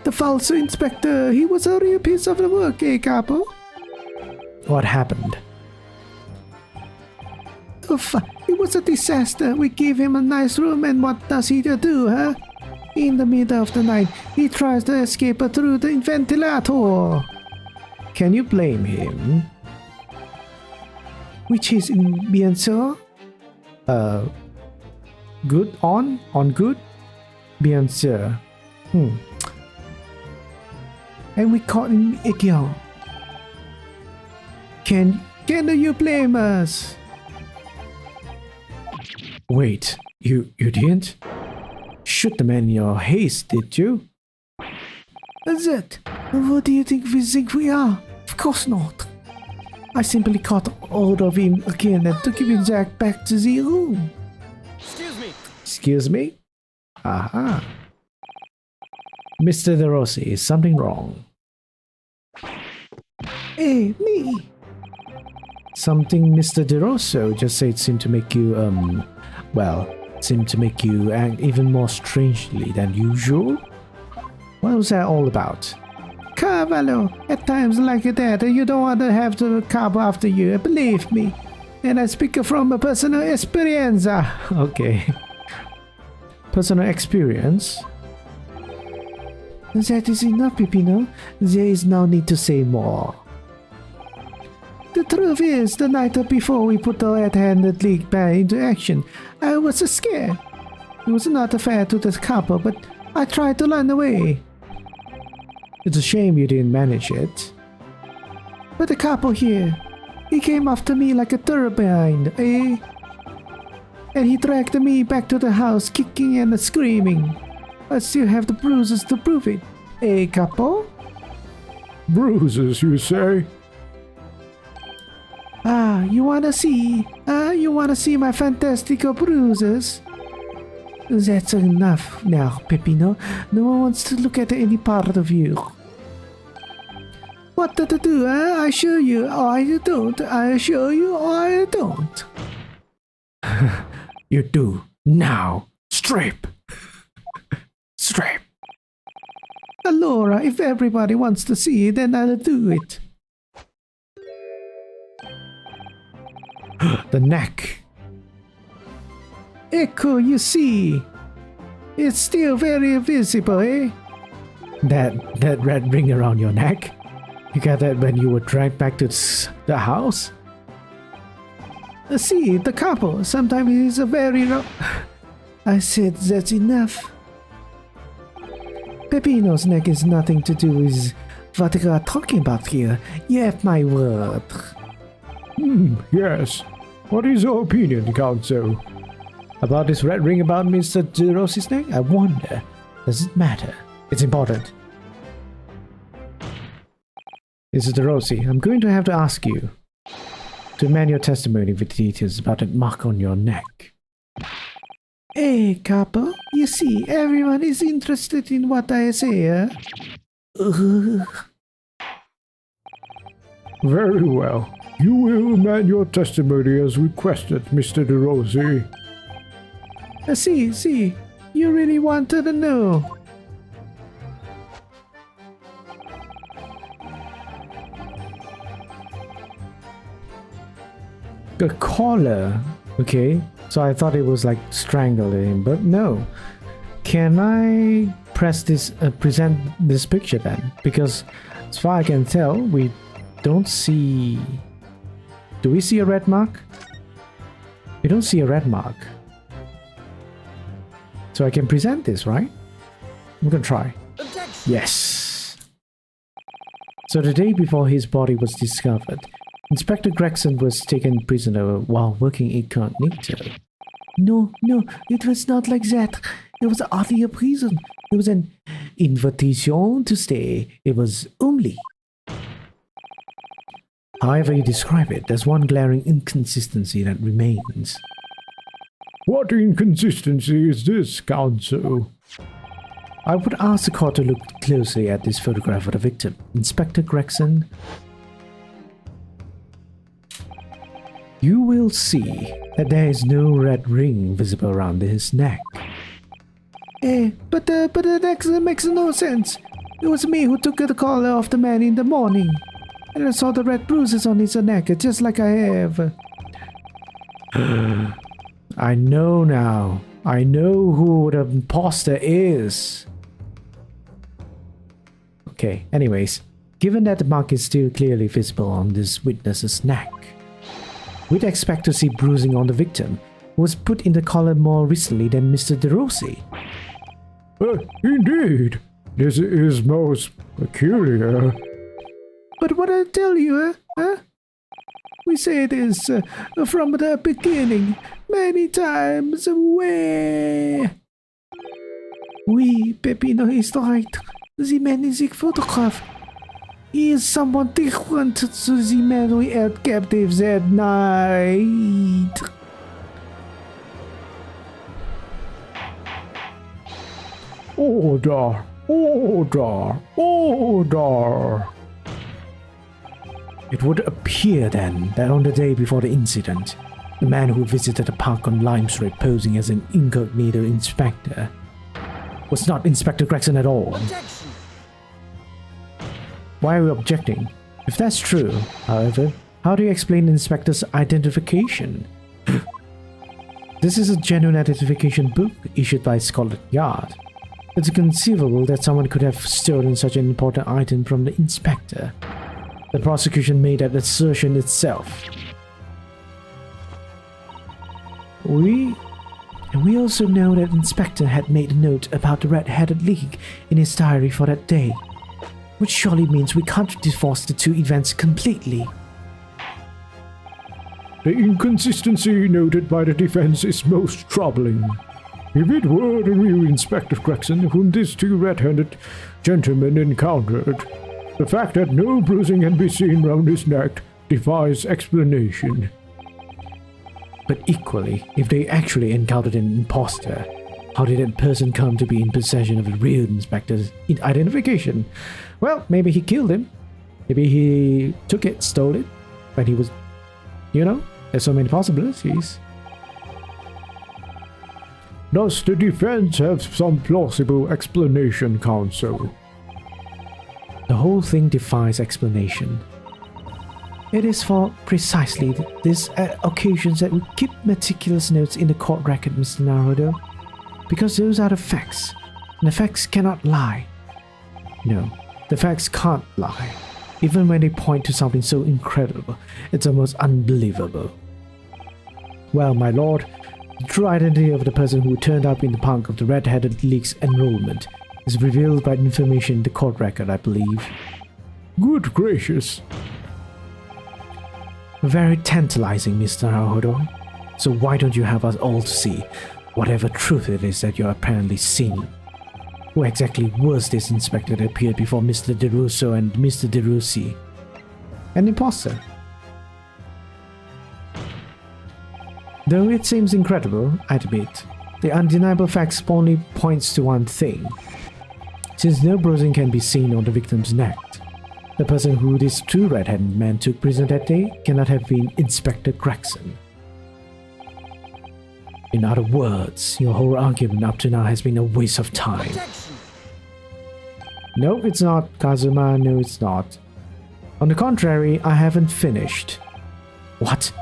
The false inspector, he was a real piece of the work, eh, capo? What happened? Oof, it was a disaster. We gave him a nice room, and what does he do, huh? In the middle of the night, he tries to escape through the ventilator. Can you blame him? Which is bien sûr? Good on good? Bien sûr. And we caught him again. Can you blame us? Wait, you didn't? Shoot the man in your haste, did you? That's it. What do you think we are? Of course not. I simply caught hold of him again and took him back to the room. Excuse me? Aha. Mr. De Rossi, is something wrong? Hey, me! Something Mr. De Rosso just said seemed to make you, seemed to make you act even more strangely than usual? What was that all about? Carvalho, at times like that, you don't want to have the cab after you, believe me. And I speak from a personal experience. Okay. Personal experience? That is enough, Peppino. There is no need to say more. The truth is, the night before we put the red-handed league ban into action, I was scared. It was not fair to the couple, but I tried to run away. It's a shame you didn't manage it. But the couple here, he came after me like a turbine, eh? And he dragged me back to the house, kicking and screaming. I still have the bruises to prove it, eh, capo? Bruises, you say? You wanna see? You wanna see my fantastic bruises? That's enough now, Peppino. No one wants to look at any part of you. What to do, I show you, or I don't. I show you, or I don't. You do. Now. Strip. Strip. Allora, if everybody wants to see it, then I'll do it. The neck. Echo, you see. It's still very visible, eh? That red ring around your neck? You got that when you were dragged back to the house? See, the couple, sometimes he's a very I said that's enough. Peppino's neck is nothing to do with what we are talking about here. You have my word. Yes. What is your opinion, Council? About this red ring about Mr. De Rossi's neck? I wonder. Does it matter? It's important. Mr. De Rossi, I'm going to have to ask you to amend your testimony with details about that mark on your neck. Hey, couple, you see, everyone is interested in what I say, huh? Very well. You will amend your testimony as requested, Mr. De Rossi. See, you really wanted to know. A collar. Okay, so I thought it was like strangling him, but no. Can I press this, present this picture then? Because as far as I can tell, we don't see... Do we see a red mark? We don't see a red mark. So I can present this, right? I'm gonna try. Yes! So the day before his body was discovered, Inspector Gregson was taken prisoner while working incognito. No, it was not like that. It was hardly a prison. It was an invitation to stay. It was only. However you describe it, there's one glaring inconsistency that remains. What inconsistency is this, Counsel? I would ask the court to look closely at this photograph of the victim. Inspector Gregson, you will see that there is no red ring visible around his neck. But the neck makes no sense. It was me who took the collar off the man in the morning. And I saw the red bruises on his neck, just like I have. I know now. I know who the imposter is. Okay, anyways. Given that the mark is still clearly visible on this witness's neck, we'd expect to see bruising on the victim, who was put in the collar more recently than Mr. De Rossi. Indeed. This is most peculiar. But what I tell you, huh? We say this from the beginning, many times away. Oui, Peppino is right. The man is a photograph. He is someone different to the man we held captive that night. Order! Order! Order! It would appear then that on the day before the incident, the man who visited the park on Lime Street posing as an incognito inspector was not Inspector Gregson at all. Objection. Why are we objecting? If that's true, however, how do you explain the inspector's identification? This is a genuine identification book issued by Scotland Yard. It's conceivable that someone could have stolen such an important item from the inspector. The prosecution made that assertion itself. We also know that Inspector had made a note about the red-headed league in his diary for that day, which surely means we can't divorce the two events completely. The inconsistency noted by the defense is most troubling. If it were the real Inspector Gregson whom these two red-handed gentlemen encountered, the fact that no bruising can be seen round his neck defies explanation. But equally, if they actually encountered an imposter, how did that person come to be in possession of the real inspector's identification? Well, maybe he killed him. Maybe he took it, stole it, when he was... You know, there's so many possibilities. Thus, the defense has some plausible explanation, Counsel. The whole thing defies explanation. It is for precisely these occasions that we keep meticulous notes in the court record, Mr. Naruto. Because those are the facts, and the facts cannot lie. No, the facts can't lie. Even when they point to something so incredible, it's almost unbelievable. Well, my lord, the true identity of the person who turned up in the punk of the Red-Headed League's enrollment is revealed by information in the court record, I believe. Good gracious. Very tantalizing, Mr. Naruhodo. So why don't you have us all to see whatever truth it is that you're apparently seeing? Who exactly was this inspector that appeared before Mr. DeRusso and Mr. DeRussi? An imposter. Though it seems incredible, I admit, the undeniable facts only points to one thing. Since no bruising can be seen on the victim's neck, the person who this true red-headed man took prisoner that day cannot have been Inspector Gregson. In other words, your whole argument up to now has been a waste of time. No, it's not, Kazuma, no, it's not. On the contrary, I haven't finished. What?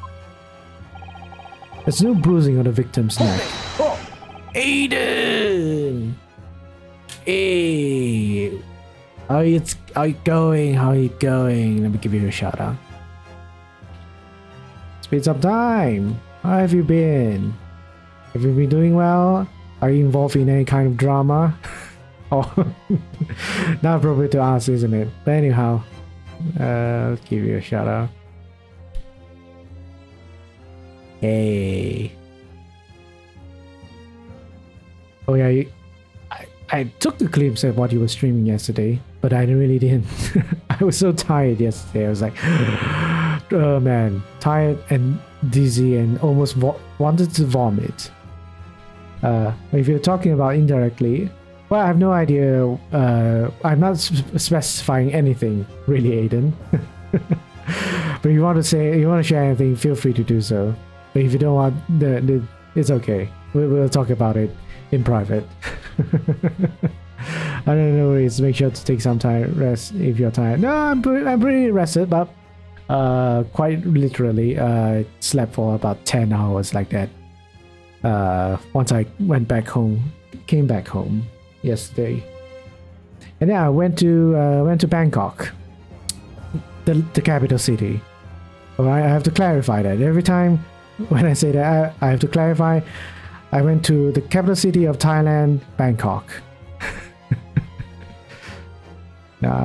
There's no bruising on the victim's neck. Oh! Aiden! Hey! How you going? How you going? Let me give you a shout out. Speed up time! How have you been? Have you been doing well? Are you involved in any kind of drama? Oh, not appropriate to ask, isn't it? But anyhow, let's give you a shout out. Hey. Oh yeah, I took the glimpse at what you were streaming yesterday, but I really didn't. I was so tired yesterday. I was like, oh man, tired and dizzy and almost wanted to vomit. If you're talking about indirectly, well, I have no idea. I'm not specifying anything, really, Aiden. But if you want to share anything, feel free to do so. But if you don't want, it's okay. We'll talk about it in private. I don't know. Worries. Make sure to take some time rest if you're tired. No, I'm pretty rested, but quite literally, slept for about 10 hours like that. Once I came back home yesterday, and then I went to Bangkok, the capital city. Well, I have to clarify that every time when I say that I have to clarify. I went to the capital city of Thailand, Bangkok.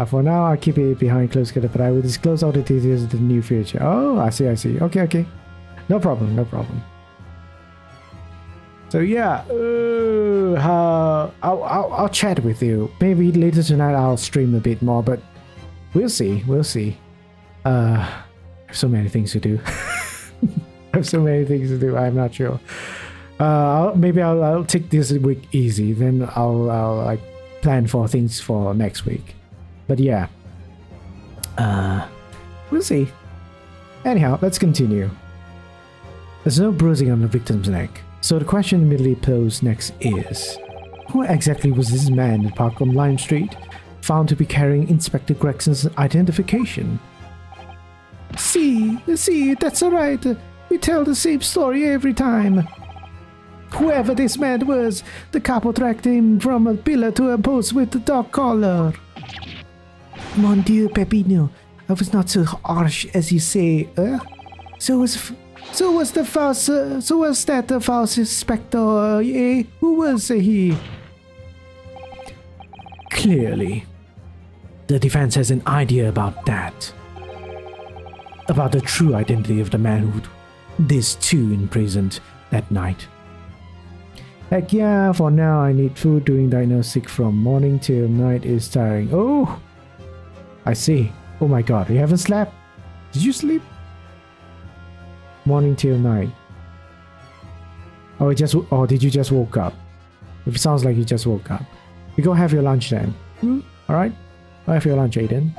For now, I'll keep it behind closed curtain, but I will disclose all the details in the near future. Oh, I see. Okay. No problem. So yeah, I'll chat with you. Maybe later tonight I'll stream a bit more, but we'll see. I have so many things to do. I'm not sure. Maybe I'll take this week easy. Then I'll like plan for things for next week. But yeah, we'll see. Anyhow, let's continue. There's no bruising on the victim's neck. So the question immediately posed next is, who exactly was this man at Park on Lime Street, found to be carrying Inspector Gregson's identification? See, that's alright. We tell the same story every time. Whoever this man was, the capo tracked him from a pillar to a post with the dog collar. Mon Dieu, Peppino, I was not so harsh as you say. So was that the false inspector? Eh? Who was he? Clearly, the defense has an idea about that. About the true identity of the man who these two imprisoned that night. Heck yeah, for now I need food. Doing diagnostic from morning till night is tiring. Oh, I see. Oh my god, you haven't slept? Did you sleep? Morning till night. Oh, did you just woke up? It sounds like you just woke up. You go have your lunch then. Alright? Go have your lunch, Aiden.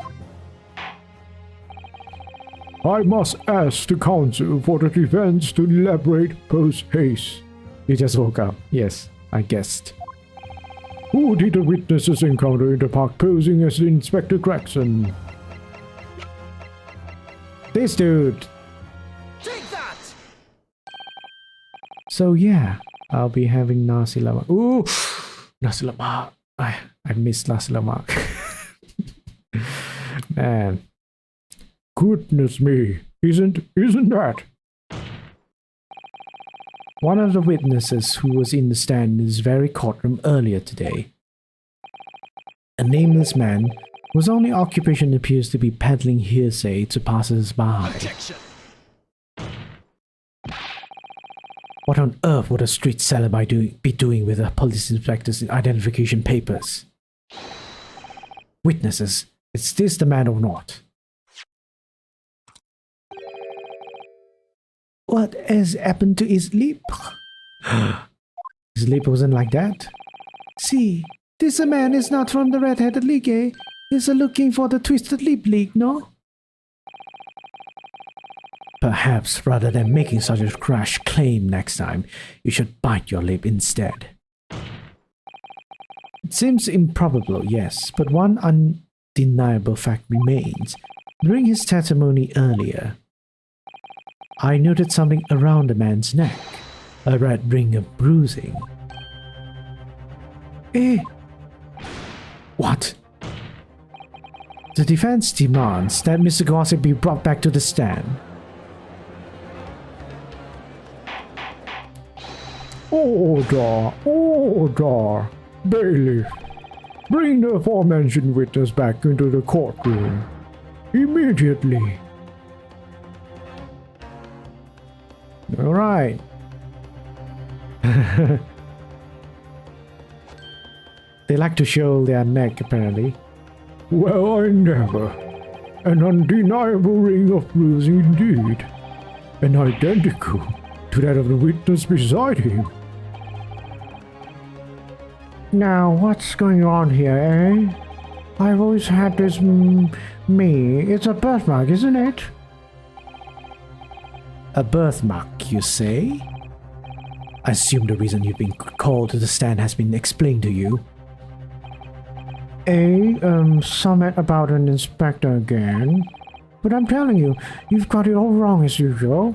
I must ask the counsel for the defense to elaborate post haste. You just woke up. Yes, I guessed. Who did the witnesses encounter in the park posing as Inspector Gregson? This dude. Take that! So yeah, I'll be having nasi lemak. Ooh, nasi lemak. I miss nasi lemak. Man. Goodness me, isn't that? One of the witnesses who was in the stand in this very courtroom earlier today. A nameless man whose only occupation appears to be peddling hearsay to passers-by. Objection. What on earth would a street seller be doing with a police inspector's identification papers? Witnesses, is this the man or not? What has happened to his lip? His lip wasn't like that. See, this man is not from the Red-Headed League, eh? He's looking for the Twisted Lip League, no? Perhaps rather than making such a crash claim next time, you should bite your lip instead. It seems improbable, yes, but one undeniable fact remains. During his testimony earlier, I noted something around the man's neck, a red ring of bruising. Eh? What? The defense demands that Mr. Gossip be brought back to the stand. Order! Order! Bailiff, bring the aforementioned witness back into the courtroom. Immediately. All right. They like to show their neck, apparently. Well, I never. An undeniable ring of bruising indeed. And identical to that of the witness beside him. Now, what's going on here, eh? I've always had this It's a birthmark, isn't it? A birthmark, you say? I assume the reason you've been called to the stand has been explained to you. Something about an inspector again. But I'm telling you, you've got it all wrong as usual.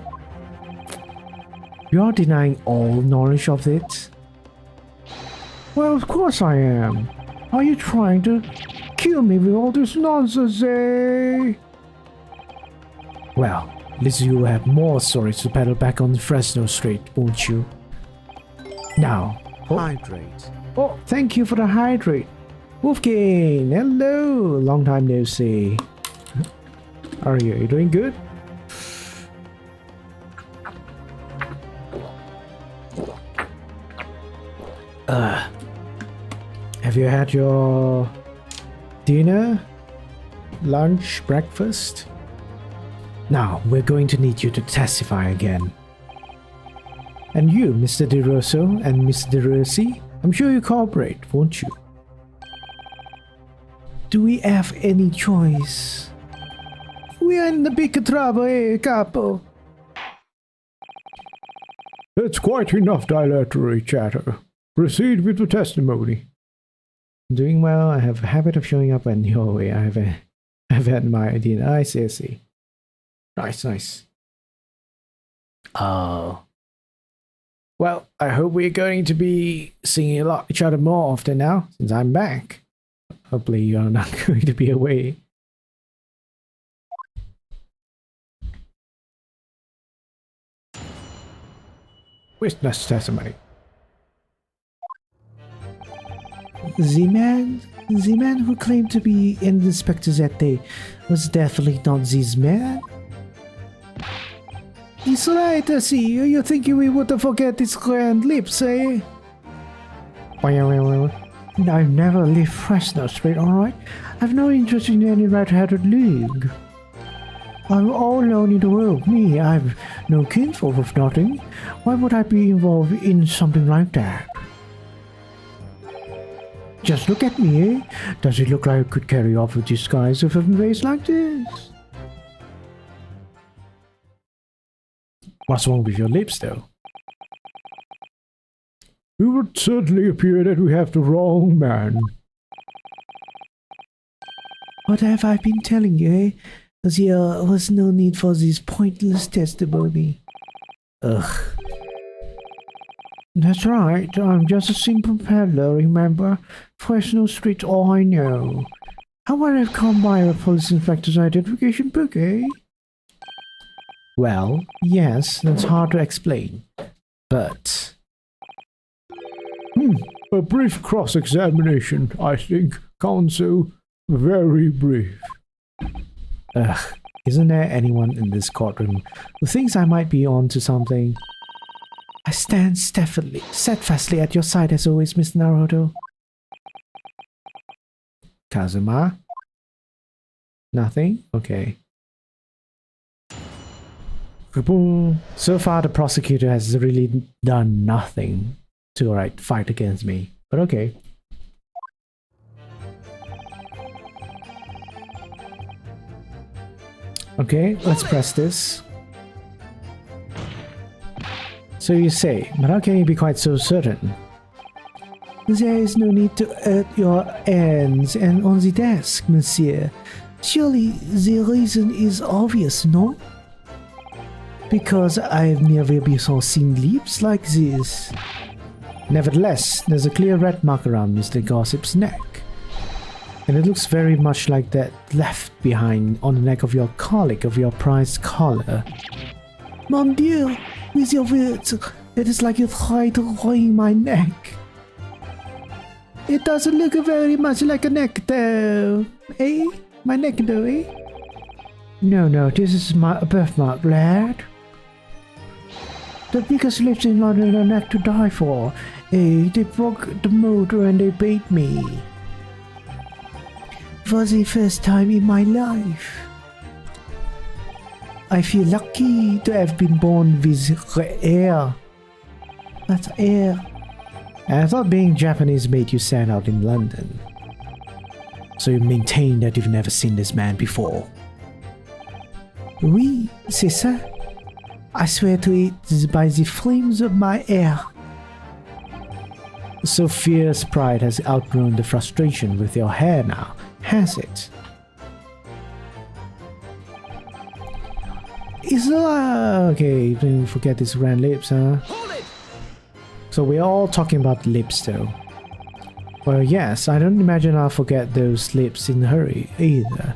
You're denying all knowledge of it? Well, of course I am. Are you trying to kill me with all this nonsense, eh? Well, at least you will have more stories to peddle back on Fresno Street, won't you? Now, Hydrate. oh, thank you for the hydrate. Wolfgang, hello, long time no see. How are you? You doing good? Have you had your dinner, lunch, breakfast? Now, we're going to need you to testify again. And you, Mr. DeRosso and Miss DeRossi, I'm sure you cooperate, won't you? Do we have any choice? We are in the big trouble, eh, capo? That's quite enough dilatory chatter. Proceed with the testimony. Doing well. I have a habit of showing up when you're away. I've had my dinner. I see. Nice. Oh. Well, I hope we're going to be seeing each other more often now, since I'm back. Hopefully you're not going to be away. Witness testimony. The man who claimed to be an inspector that day was definitely not this man. It's right, I see. You think we would forget his grand lips, eh? Well. I've never left Fresno Street, alright? I've no interest in any red-headed league. I'm all alone in the world. Me, I've no kinfolk of nothing. Why would I be involved in something like that? Just look at me, eh? Does it look like I could carry off a disguise with a face like this? What's wrong with your lips, though? It would certainly appear that we have the wrong man. What have I been telling you, eh? There was no need for this pointless testimony. Ugh. That's right, I'm just a simple peddler, remember? Fresno Street's all I know. How would I have come by a police inspector's identification book, eh? Well, yes, that's hard to explain. But A brief cross-examination, I think, Counsel. Very brief. isn't there anyone in this courtroom who thinks I might be on to something? I stand steadfastly at your side as always, Mr. Naruto. Kazuma? Nothing? Okay. Kaboom. So far, the prosecutor has really done nothing to fight against me. But okay. Okay, let's press this. So you say, but how can you be quite so certain? There is no need to hurt your hands and on the desk, monsieur. Surely the reason is obvious, no? Because I've never before seen lips like this. Nevertheless, there's a clear red mark around Mr. Gossip's neck. And it looks very much like that left behind on the neck of your colleague of your prized collar. Mon Dieu, with your words, it is like you try to ruin my neck. It doesn't look very much like a neck though, eh? My neck though, eh? No, this is my birthmark, lad. The biggest lips in London are neck to die for. Eh, they broke the motor and they beat me. For the first time in my life. I feel lucky to have been born with red hair. That's hair. I thought being Japanese made you stand out in London. So you maintain that you've never seen this man before. Oui, c'est ça. I swear to it by the flames of my hair. So fierce pride has outgrown the frustration with your hair now, has it? Is okay, don't forget these round lips, huh? So we're all talking about lips though. Well, yes, I don't imagine I'll forget those lips in a hurry either.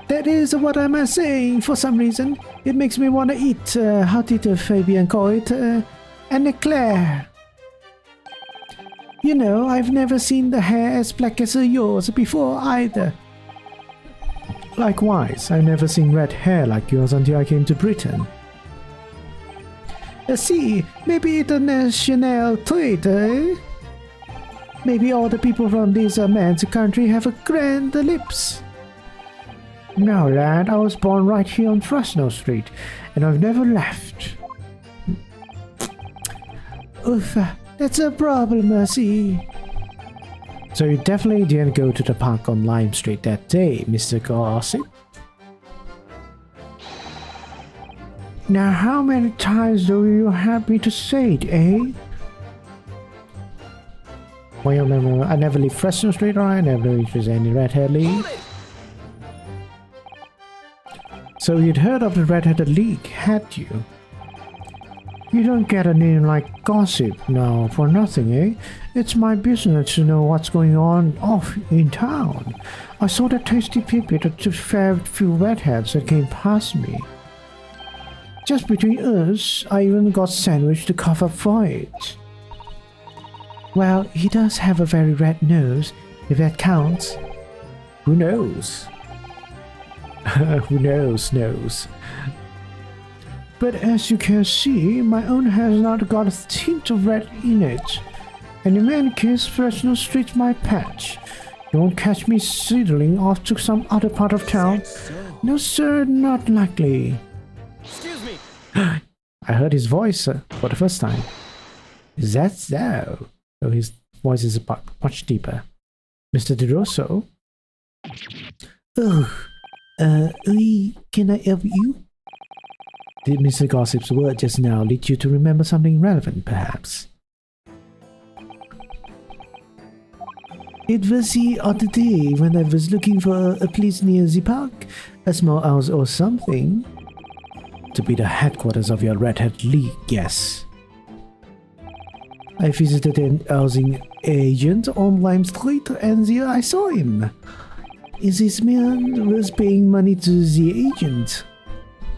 That is what I'm saying. For some reason, it makes me want to eat, how did Fabian call it, an eclair. You know, I've never seen the hair as black as yours before either. Likewise, I've never seen red hair like yours until I came to Britain. See, maybe it's a national trait, eh? Maybe all the people from this man's country have a grand lips. No, lad, I was born right here on Fresno Street, and I've never left. Oof, that's a problem, see. So you definitely didn't go to the park on Lime Street that day, Mr. Gossip? Now how many times do you have me to say it, eh? Well, no, I never leave Fresno Street, or I never reach any red-haired league. So you'd heard of the Red-Headed League, had you? You don't get a name like Gossip now for nothing, eh? It's my business to know what's going on off in town. I saw that tasty pipit at the fair few redheads that came past me. Just between us, I even got sandwich to cover for it. Well, he does have a very red nose, if that counts. Who knows? Who knows. But as you can see, my own has not got a tint of red in it. And in any case, Fresno Street's my patch. You won't catch me sidling off to some other part of town. No sir, not likely. Excuse me. I heard his voice for the first time. Is that so? Oh, his voice is much deeper. Mr. DeRosso? Oh, oui, can I help you? Did Mr. Gossip's word just now lead you to remember something relevant, perhaps? It was the other day when I was looking for a place near the park, a small house or something. To be the headquarters of your Red-Head League, yes. I visited an housing agent on Lime Street and there I saw him. This man was paying money to the agent.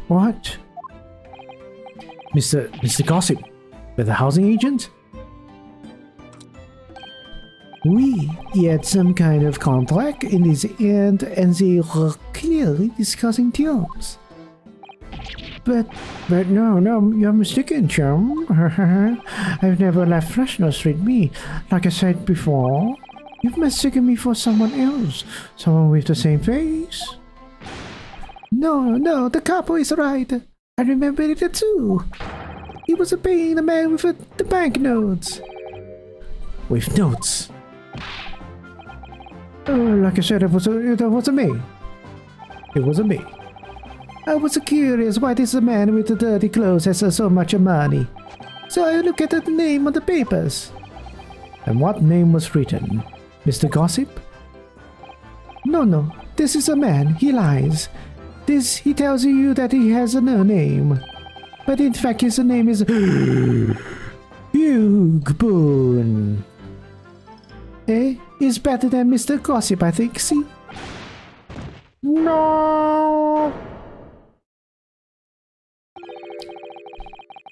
What? Mr. Gossip, with the housing agent? We had some kind of contract in his end, and they were clearly discussing terms. But no, you're mistaken, chum. I've never left Fresno Street. Like I said before, you've mistaken me for someone else. Someone with the same face. No, the capo is right. I remember it too. He was paying the man with the banknotes. With notes? Like I said, it wasn't me. It wasn't me. I was curious why this man with the dirty clothes has so much money. So I looked at the name on the papers. And what name was written? Mr. Gossip? No. This is a man. He lies. He tells you that he has no name. But in fact his name is Hugh Boone. He's better than Mr. Gossip, I think, see? No!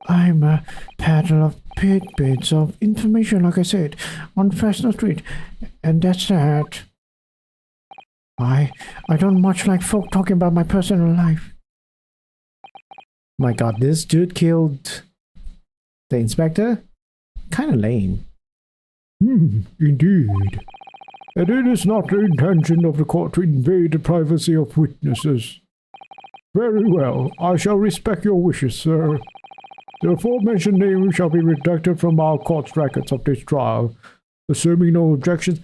I'm a paddle of bits of information, like I said, on Fresno Street, and that's that. I don't much like folk talking about my personal life. My god, this dude killed the inspector? Kinda lame. Indeed. And it is not the intention of the court to invade the privacy of witnesses. Very well, I shall respect your wishes, sir. The aforementioned name shall be redacted from our court's records of this trial. Assuming no objections...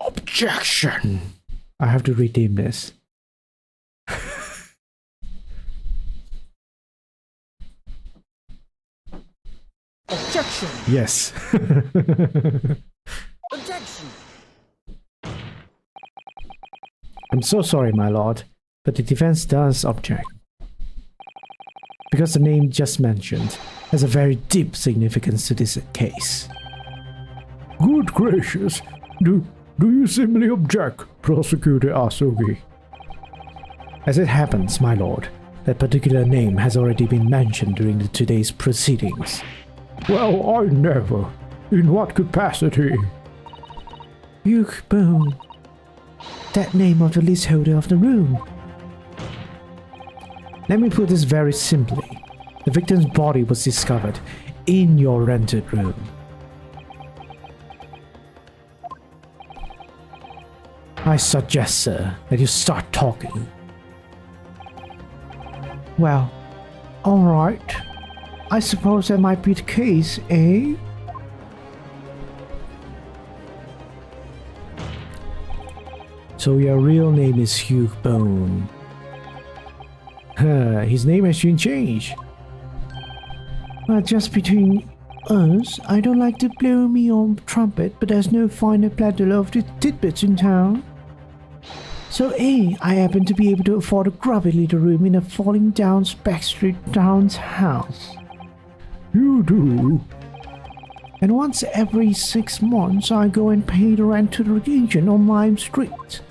Objection! I have to redeem this. Objection! Yes. Objection! I'm so sorry, my lord, but the defense does object. Because the name just mentioned has a very deep significance to this case. Good gracious! Do you simply object, Prosecutor Asogi? As it happens, my lord, that particular name has already been mentioned during today's proceedings. Well, I never. In what capacity? Hugh Boone. That name of the leaseholder of the room. Let me put this very simply. The victim's body was discovered in your rented room. I suggest, sir, that you start talking. Well, alright. I suppose that might be the case, eh? So your real name is Hugh Boone. His name has been changed. Well, just between us, I don't like to blow me own trumpet, but there's no finer platter of the tidbits in town. So I happen to be able to afford a grubby little room in a falling down back street town's house. You do? And once every 6 months I go and pay the rent to the agent on Lime Street.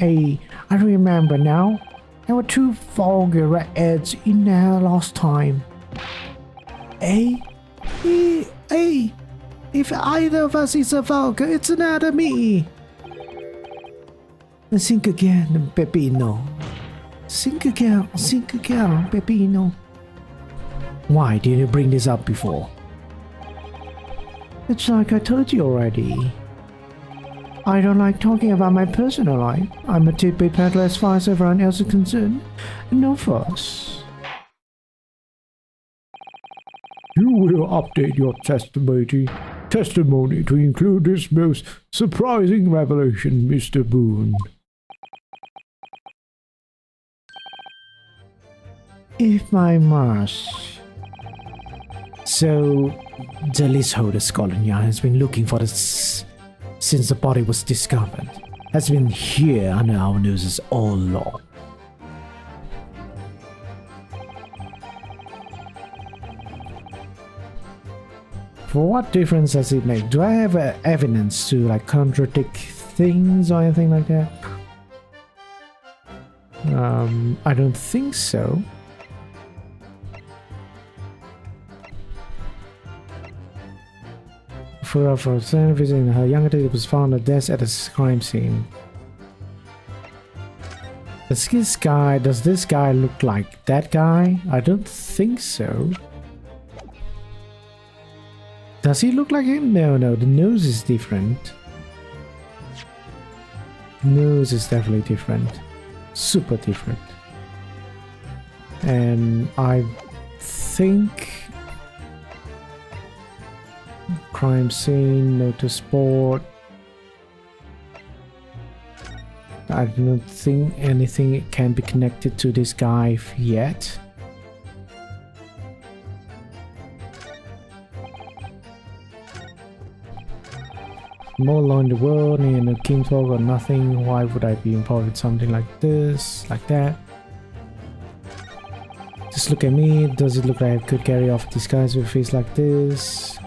I remember now. There were 2 vulgar ads in there last time. If either of us is a vulgar, it's another me. Think again, Peppino. Think again, Peppino. Why didn't you bring this up before? It's like I told you already. I don't like talking about my personal life. I'm a tidbit peddler as far as everyone else is concerned. No fuss. You will update your testimony to include this most surprising revelation, Mr. Boone. If I must. So, the leaseholder Scotland has been looking for this since the body was discovered. Has been here under our noses all along. For what difference does it make? Do I have evidence to like contradict things or anything like that? I don't think so. photograph of visiting her younger days was found at desk at a crime scene. Does this guy look like that guy? I don't think so. Does he look like him? No, the nose is different. Nose is definitely different. Super different. And I think crime scene, notice board. I don't think anything can be connected to this guy yet. More law in the world, and a kinfolk or nothing. Why would I be involved with something like this, like that? Just look at me. Does it look like I could carry off disguise with a face like this?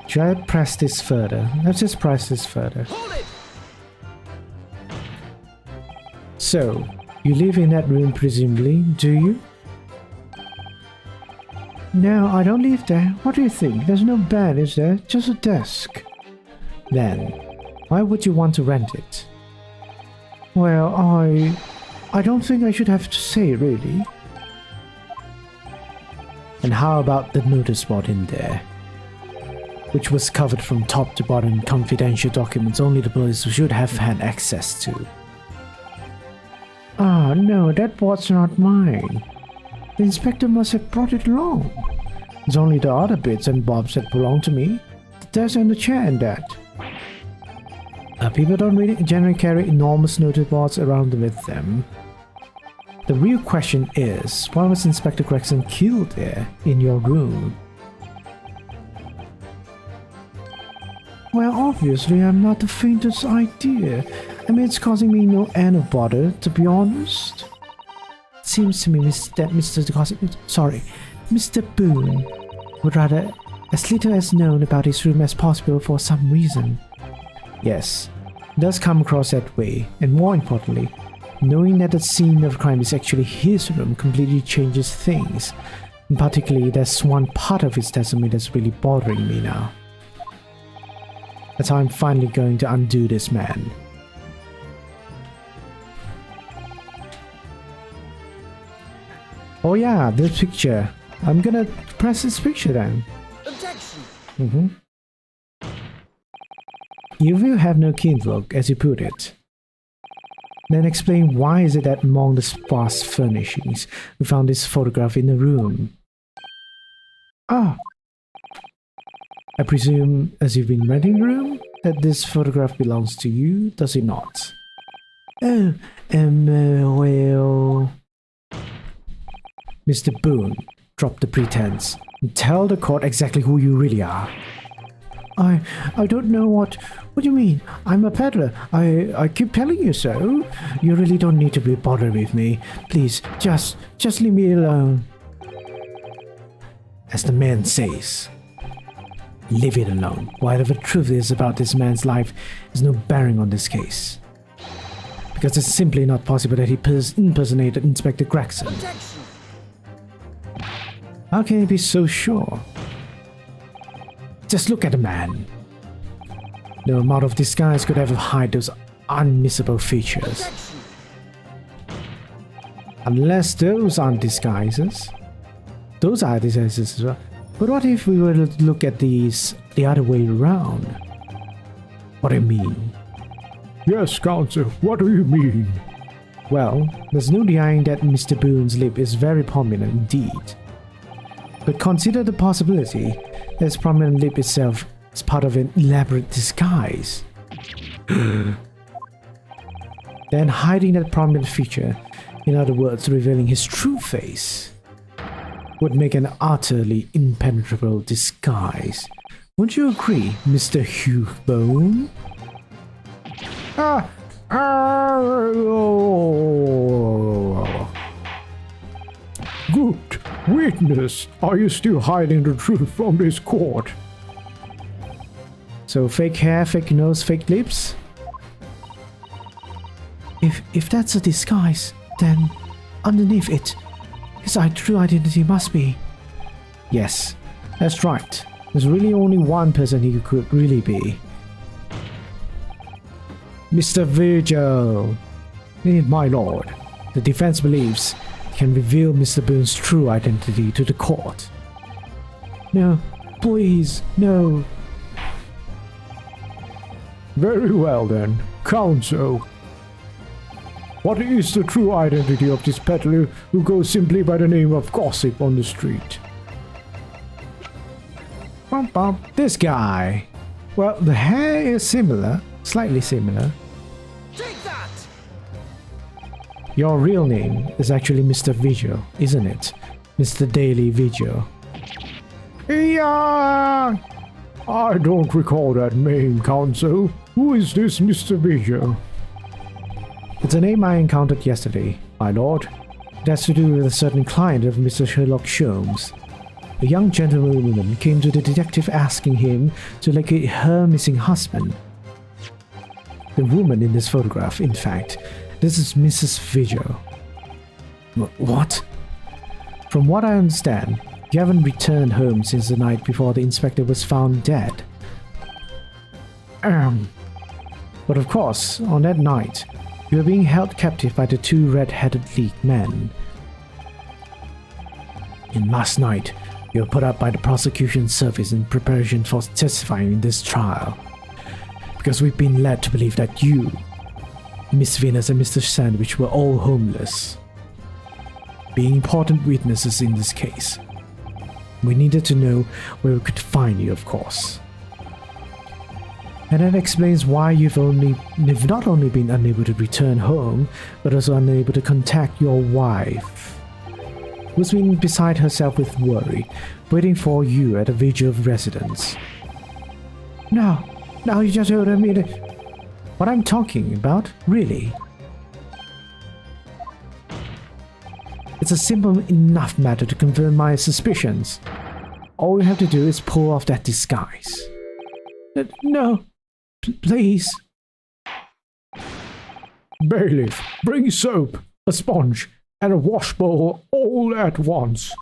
Should I press this further? Let's just press this further. So, you live in that room presumably, do you? No, I don't live there. What do you think? There's no bed, is there? Just a desk. Then, why would you want to rent it? Well, I don't think I should have to say, really. And how about the notice board in there? Which was covered from top to bottom in confidential documents only the police should have had access to. Ah, no, that board's not mine. The inspector must have brought it along. It's only the other bits and bobs that belong to me. The desk and the chair and that. People don't really generally carry enormous notice boards around with them. The real question is, why was Inspector Gregson killed there, in your room? Well, obviously I'm not the faintest idea. I mean, it's causing me no end of bother, to be honest. Seems to me that Mr. Boone would rather as little as known about his room as possible for some reason. Yes, it does come across that way, and more importantly, knowing that the scene of crime is actually his room completely changes things. And particularly, there's one part of his testimony that's really bothering me now. That's how I'm finally going to undo this man. Oh yeah, this picture. I'm gonna press this picture then. Objection! You will have no kinfolk, as you put it. Then explain why is it that among the sparse furnishings we found this photograph in the room? Ah! I presume, as you've been renting the room, that this photograph belongs to you, does it not? Oh, well... Mr. Boone, drop the pretense and tell the court exactly who you really are. I don't know what do you mean? I'm a peddler. I keep telling you so. You really don't need to be bothered with me. Please, just leave me alone. As the man says, leave it alone. Whatever the truth is about this man's life has no bearing on this case. Because it's simply not possible that he impersonated Inspector Gregson. Objection! How can you be so sure? Just look at the man. No amount of disguise could ever hide those unmissable features. Objection! Unless those aren't disguises. Those are disguises as well. But what if we were to look at these the other way around? What do you mean? Yes, Counsel, what do you mean? Well, there's no denying that Mr. Boone's lip is very prominent indeed. But consider the possibility that his prominent lip itself is part of an elaborate disguise. Then hiding that prominent feature, in other words revealing his true face, would make an utterly impenetrable disguise. Wouldn't you agree, Mr. Hugh Boone? Good. Witness, are you still hiding the truth from this court? So fake hair, fake nose, fake lips? If that's a disguise, then underneath it, his true identity must be. Yes, that's right. There's really only one person he could really be. Mr. Vigil. My lord, the defense believes it can reveal Mr. Boone's true identity to the court. No, please, no. Very well then, counsel. What is the true identity of this peddler who goes simply by the name of Gossip on the street? Bum, bum. This guy. Well, the hair is similar, slightly similar. Take that! Your real name is actually Mr. Vigil, isn't it? Mr. Daily Vigil. Yeah, I don't recall that name, counsel. Who is this Mr. Vigil? It's a name I encountered yesterday, my lord. It has to do with a certain client of Mr. Sherlock Sholmes. A young gentlewoman came to the detective asking him to locate her missing husband. The woman in this photograph, in fact, this is Mrs. Vigil. What? From what I understand, you haven't returned home since the night before the inspector was found dead. But of course, on that night, you were being held captive by the two red-headed League men. And last night, you were put up by the prosecution service in preparation for testifying in this trial. Because we've been led to believe that you, Miss Venus and Mr. Sandwich were all homeless, being important witnesses in this case. We needed to know where we could find you, of course. And that explains why you've not only been unable to return home, but also unable to contact your wife, who's been beside herself with worry, waiting for you at a Vigil residence. Now you just heard me. What I'm talking about, really? It's a simple enough matter to confirm my suspicions. All you have to do is pull off that disguise. No, please. Bailiff, bring soap, a sponge, and a wash bowl all at once.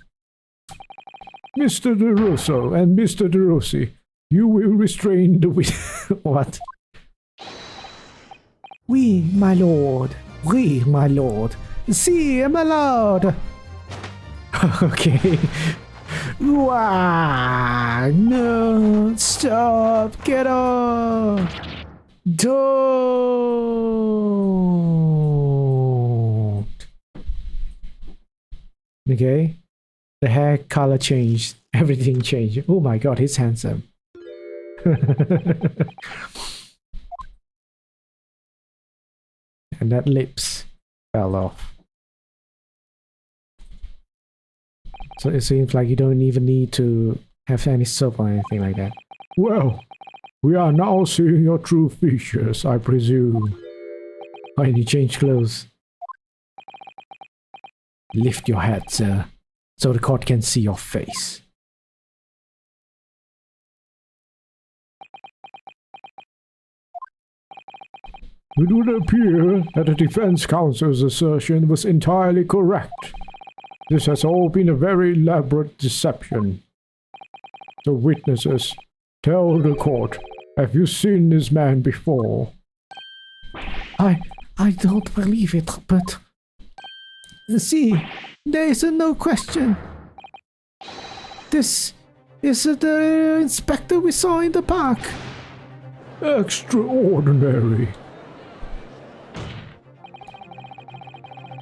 Mr. De Rosso and Mr. De Rossi, you will restrain the What? Oui, my lord. Oui, my lord. Si, my lord. Okay. Wow, no, stop, get off. Don't. Okay. The hair color changed. Everything changed. Oh my god, he's handsome. And that lips fell off. So it seems like you don't even need to have any soap or anything like that. Well, we are now seeing your true features, I presume. When you change clothes, lift your head, sir, so the court can see your face. It would appear that the defense counsel's assertion was entirely correct. This has all been a very elaborate deception. The witnesses, tell the court, have you seen this man before? I don't believe it, but... See, there is no question. This is the inspector we saw in the park. Extraordinary.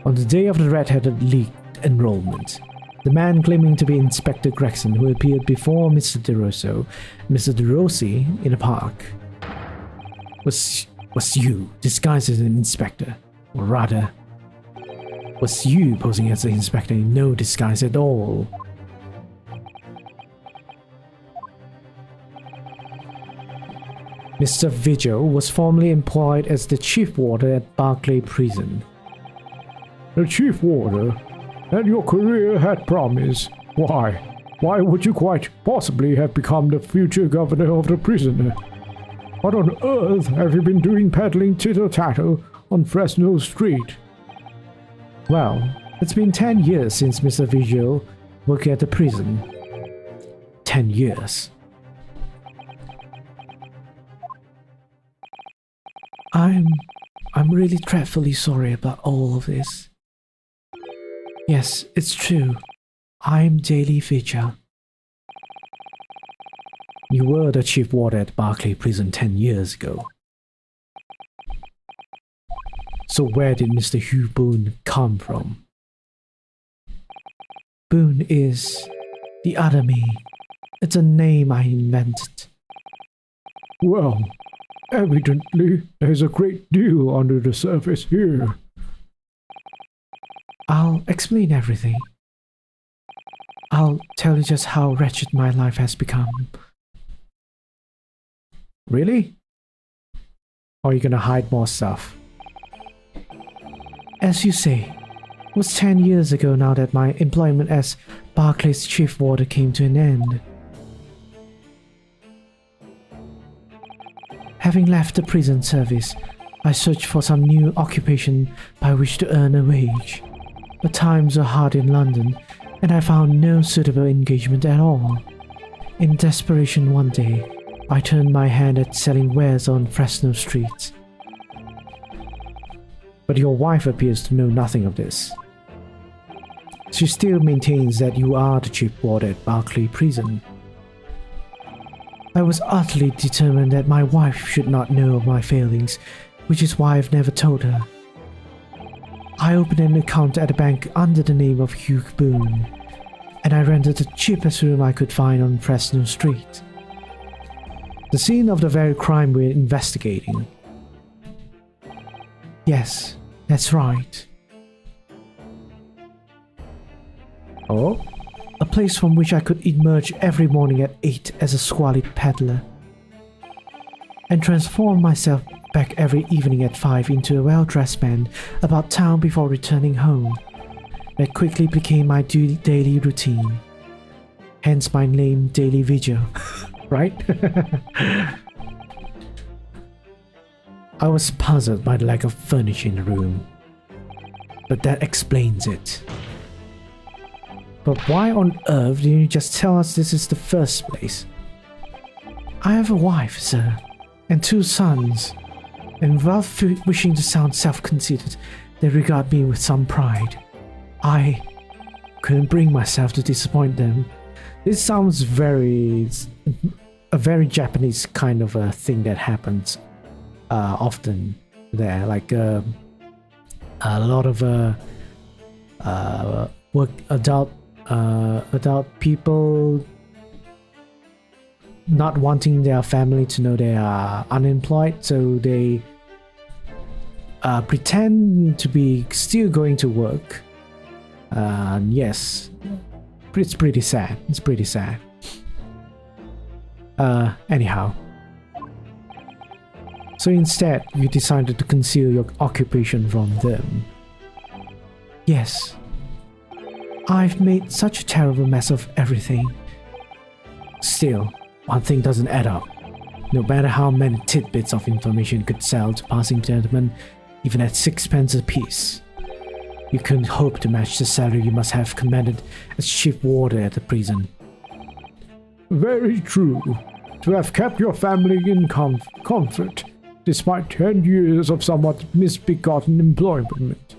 On the day of the Red-Headed League enrollment, the man claiming to be Inspector Gregson who appeared before Mr. De Rosso and Mr. De Rossi in the park was you, disguised as an inspector, or rather, was you posing as an inspector in no disguise at all. Mr. Vigil was formerly employed as the chief warder at Barclay Prison. The chief warder? And your career had promise. Why? Why would you quite possibly have become the future governor of the prison? What on earth have you been doing peddling titter-tatter on Fresno Street? Well, It's been 10 years since Mr. Vigil worked at the prison. 10 years. I'm really dreadfully sorry about all of this. Yes, it's true. I'm Daily Vigil. You were the chief warder at Barclay Prison 10 years ago. So where did Mr. Hugh Boone come from? Boone is the other me. It's a name I invented. Well, evidently, there's a great deal under the surface here. I'll explain everything. I'll tell you just how wretched my life has become. Really? Or are you gonna hide more stuff? As you say, it was 10 years ago now that my employment as Barclay's chief warder came to an end. Having left the prison service, I searched for some new occupation by which to earn a wage. The times were hard in London, and I found no suitable engagement at all. In desperation one day, I turned my hand at selling wares on Fresno Street. But your wife appears to know nothing of this. She still maintains that you are the chief warder at Barclay Prison. I was utterly determined that my wife should not know of my failings, which is why I've never told her. I opened an account at a bank under the name of Hugh Boone, and I rented the cheapest room I could find on Fresno Street. The scene of the very crime we're investigating. Yes, that's right. Oh? A place from which I could emerge every morning at 8 as a squalid peddler, and transform myself back every evening at 5 into a well-dressed man about town before returning home. That quickly became my daily routine. Hence my name, Daily Vigil. Right? I was puzzled by the lack of furniture in the room, but that explains it. But why on earth didn't you just tell us this is the first place? I have a wife, sir, and 2 sons, and without wishing to sound self-conceited, they regard me with some pride. I couldn't bring myself to disappoint them. This sounds a very Japanese kind of a thing that happens often there, like a lot of adult people not wanting their family to know they are unemployed, so they pretend to be still going to work. Yes, it's pretty sad. It's pretty sad. Anyhow. So instead, you decided to conceal your occupation from them. Yes. I've made such a terrible mess of everything. Still, one thing doesn't add up. No matter how many tidbits of information could sell to passing gentlemen, even at 6 pence a piece, you couldn't hope to match the salary you must have commanded as chief warder at the prison. Very true. To have kept your family in comfort, despite 10 years of somewhat misbegotten employment.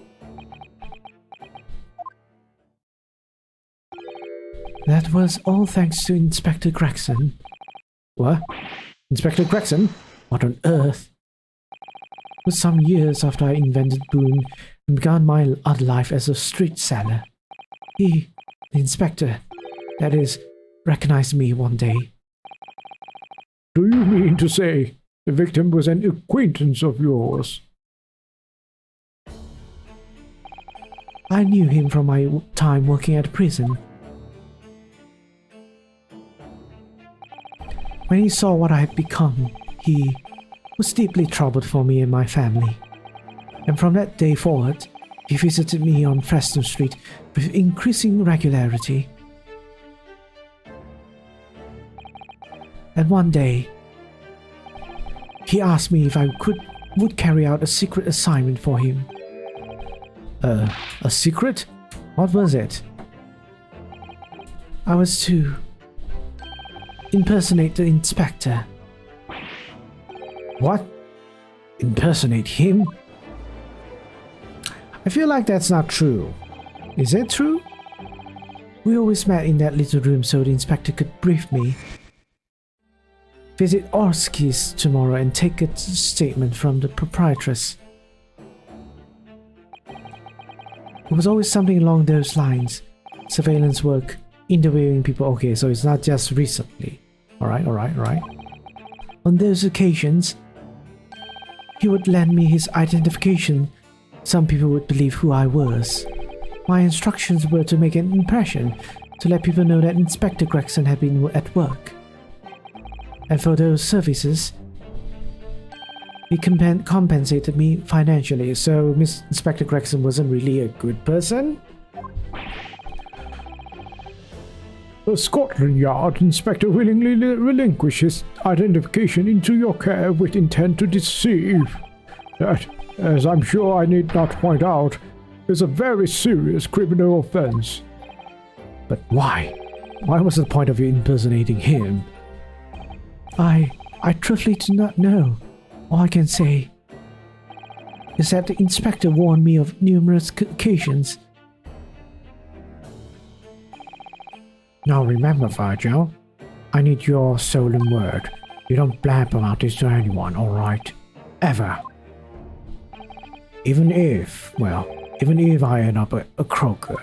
That was all thanks to Inspector Gregson. What? Inspector Gregson? What on earth? It was some years after I invented Boone and began my odd life as a street seller. He, the inspector, that is, recognized me one day. Do you mean to say the victim was an acquaintance of yours? I knew him from my time working at a prison. When he saw what I had become, he was deeply troubled for me and my family. And from that day forward, he visited me on Fresno Street with increasing regularity. And one day, he asked me if I would carry out a secret assignment for him. A secret? What was it? I was to impersonate the inspector. What? Impersonate him? I feel like that's not true. Is it true? We always met in that little room so the inspector could brief me. Visit Orski's tomorrow and take a statement from the proprietress. It was always something along those lines. Surveillance work, interviewing people. Okay, so it's not just recently. Alright. On those occasions, he would lend me his identification. Some people would believe who I was. My instructions were to make an impression, to let people know that Inspector Gregson had been at work. And for those services, he compensated me financially, so Inspector Gregson wasn't really a good person? The Scotland Yard inspector willingly relinquished his identification into your care with intent to deceive. That, as I'm sure I need not point out, is a very serious criminal offense. But why? Why was the point of you impersonating him? I truthfully do not know. All I can say is that the inspector warned me of numerous occasions. Now remember, Virgil, I need your solemn word. You don't blab about this to anyone, alright? Ever. Even if I end up a croaker.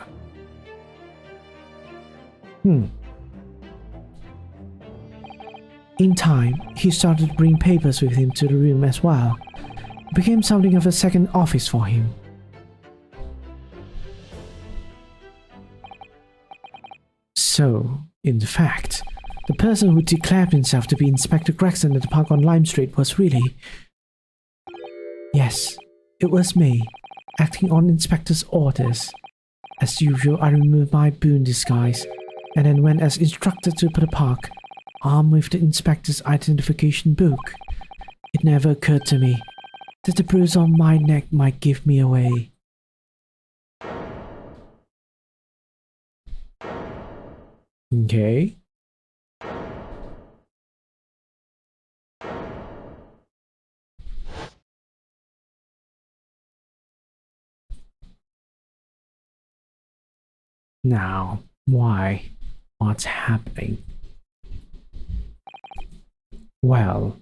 In time, he started to bring papers with him to the room as well. It became something of a second office for him. So, in fact, the person who declared himself to be Inspector Gregson at the park on Lime Street was really... Yes, it was me, acting on Inspector's orders. As usual, I removed my boon disguise, and then went as instructed to the park, armed with the Inspector's identification book. It never occurred to me that the bruise on my neck might give me away. Okay. Now, why? What's happening? Well,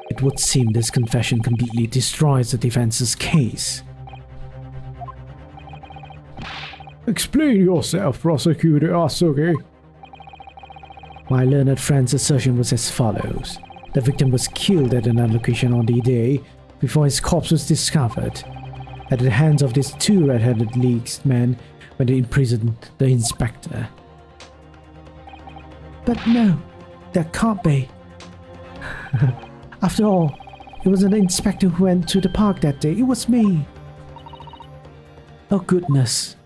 it would seem this confession completely destroys the defense's case. Explain yourself, Prosecutor Asugi. My learned friend's assertion was as follows. The victim was killed at another location on the day before his corpse was discovered, at the hands of these two red-headed leagued men when they imprisoned the inspector. But no, that can't be. After all, it wasn't the inspector who went to the park that day, it was me. Oh goodness.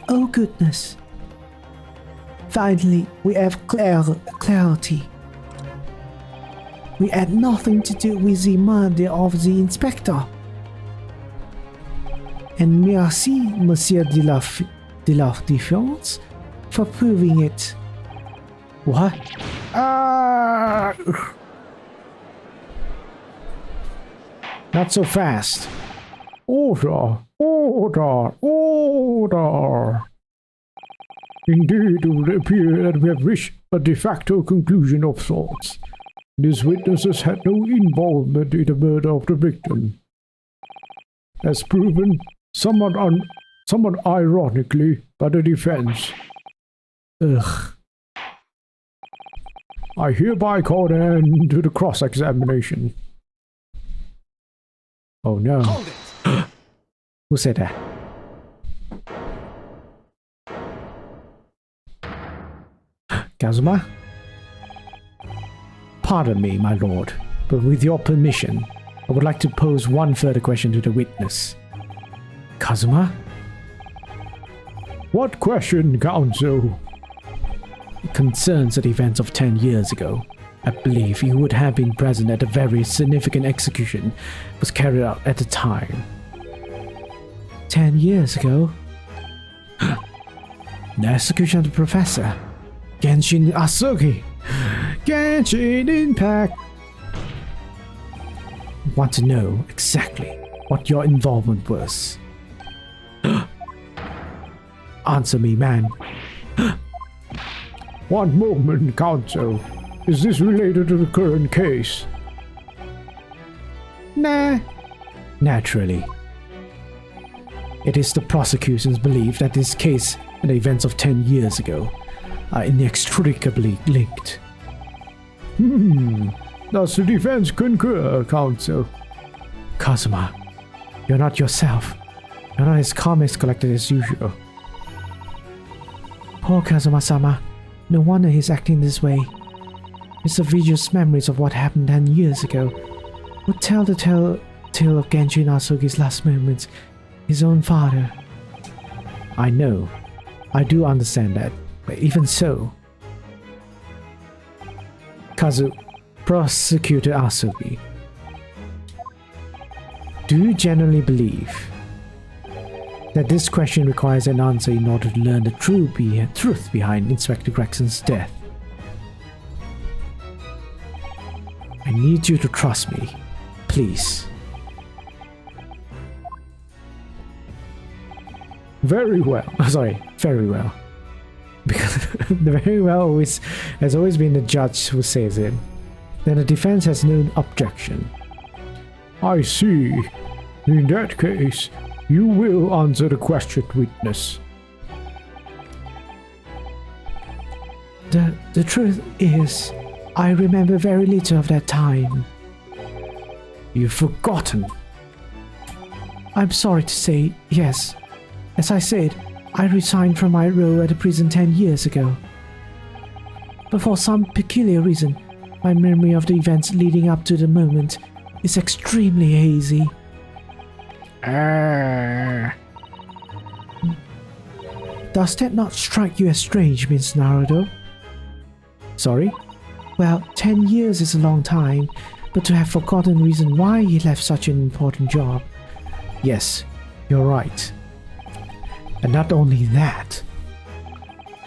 Oh goodness. Finally, we have clarity. We had nothing to do with the murder of the inspector. And merci, Monsieur de la Défense, for proving it. What? Not so fast. Order! Indeed, it would appear that we have reached a de facto conclusion of sorts. These witnesses had no involvement in the murder of the victim. As proven, somewhat ironically, by the defense. Ugh. I hereby call an end to the cross-examination. Oh no. Hold it! Who said that? Kazuma? Pardon me, my lord, but with your permission, I would like to pose one further question to the witness. Kazuma? What question, counsel? It concerns the events of 10 years ago. I believe you would have been present at a very significant execution was carried out at the time. 10 years ago? The execution of the professor. Genshin Asugi. Genshin Impact. Want to know exactly what your involvement was. Answer me, man. One moment, Counsel. Is this related to the current case? Nah. Naturally. It is the prosecution's belief that this case and the events of 10 years ago are inextricably linked. Does the defense concur, Counsel? Kazuma, you're not yourself. You're not as calm as collected as usual. Poor Kazuma-sama. No wonder he's acting this way. Mr. Vijo's memories of what happened 10 years ago would tell the tale of Genshin Asugi's last moments, his own father. I know. I do understand that. But even so... Prosecutor Asugi. Do you genuinely believe that this question requires an answer in order to learn the truth behind Inspector Gregson's death? I need you to trust me, please. Very well. Sorry, very well. Because the very well has always been the judge who says it. Then the defense has no objection. I see. In that case, you will answer the questioned witness. The truth is, I remember very little of that time. You've forgotten. I'm sorry to say, yes. As I said, I resigned from my role at the prison 10 years ago. But for some peculiar reason, my memory of the events leading up to the moment is extremely hazy. Does that not strike you as strange, Miss Naruto? Sorry? Well, 10 years is a long time, but to have forgotten the reason why he left such an important job. Yes, you're right. And not only that,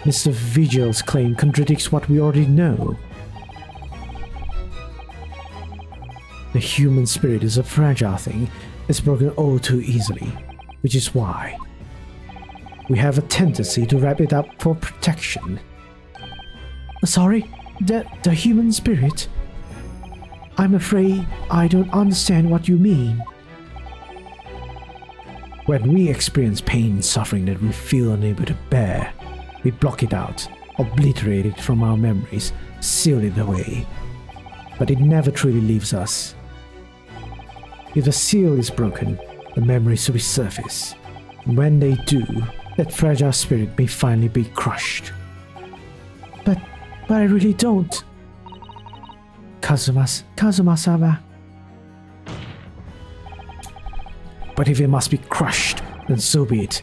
Mr. Vigil's claim contradicts what we already know. The human spirit is a fragile thing that's broken all too easily, which is why we have a tendency to wrap it up for protection. Sorry? The human spirit? I'm afraid I don't understand what you mean. When we experience pain and suffering that we feel unable to bear, we block it out, obliterate it from our memories, seal it away. But it never truly leaves us. If the seal is broken, the memories resurface. When they do, that fragile spirit may finally be crushed. But I really don't. Kazuma-sama. But if it must be crushed, then so be it.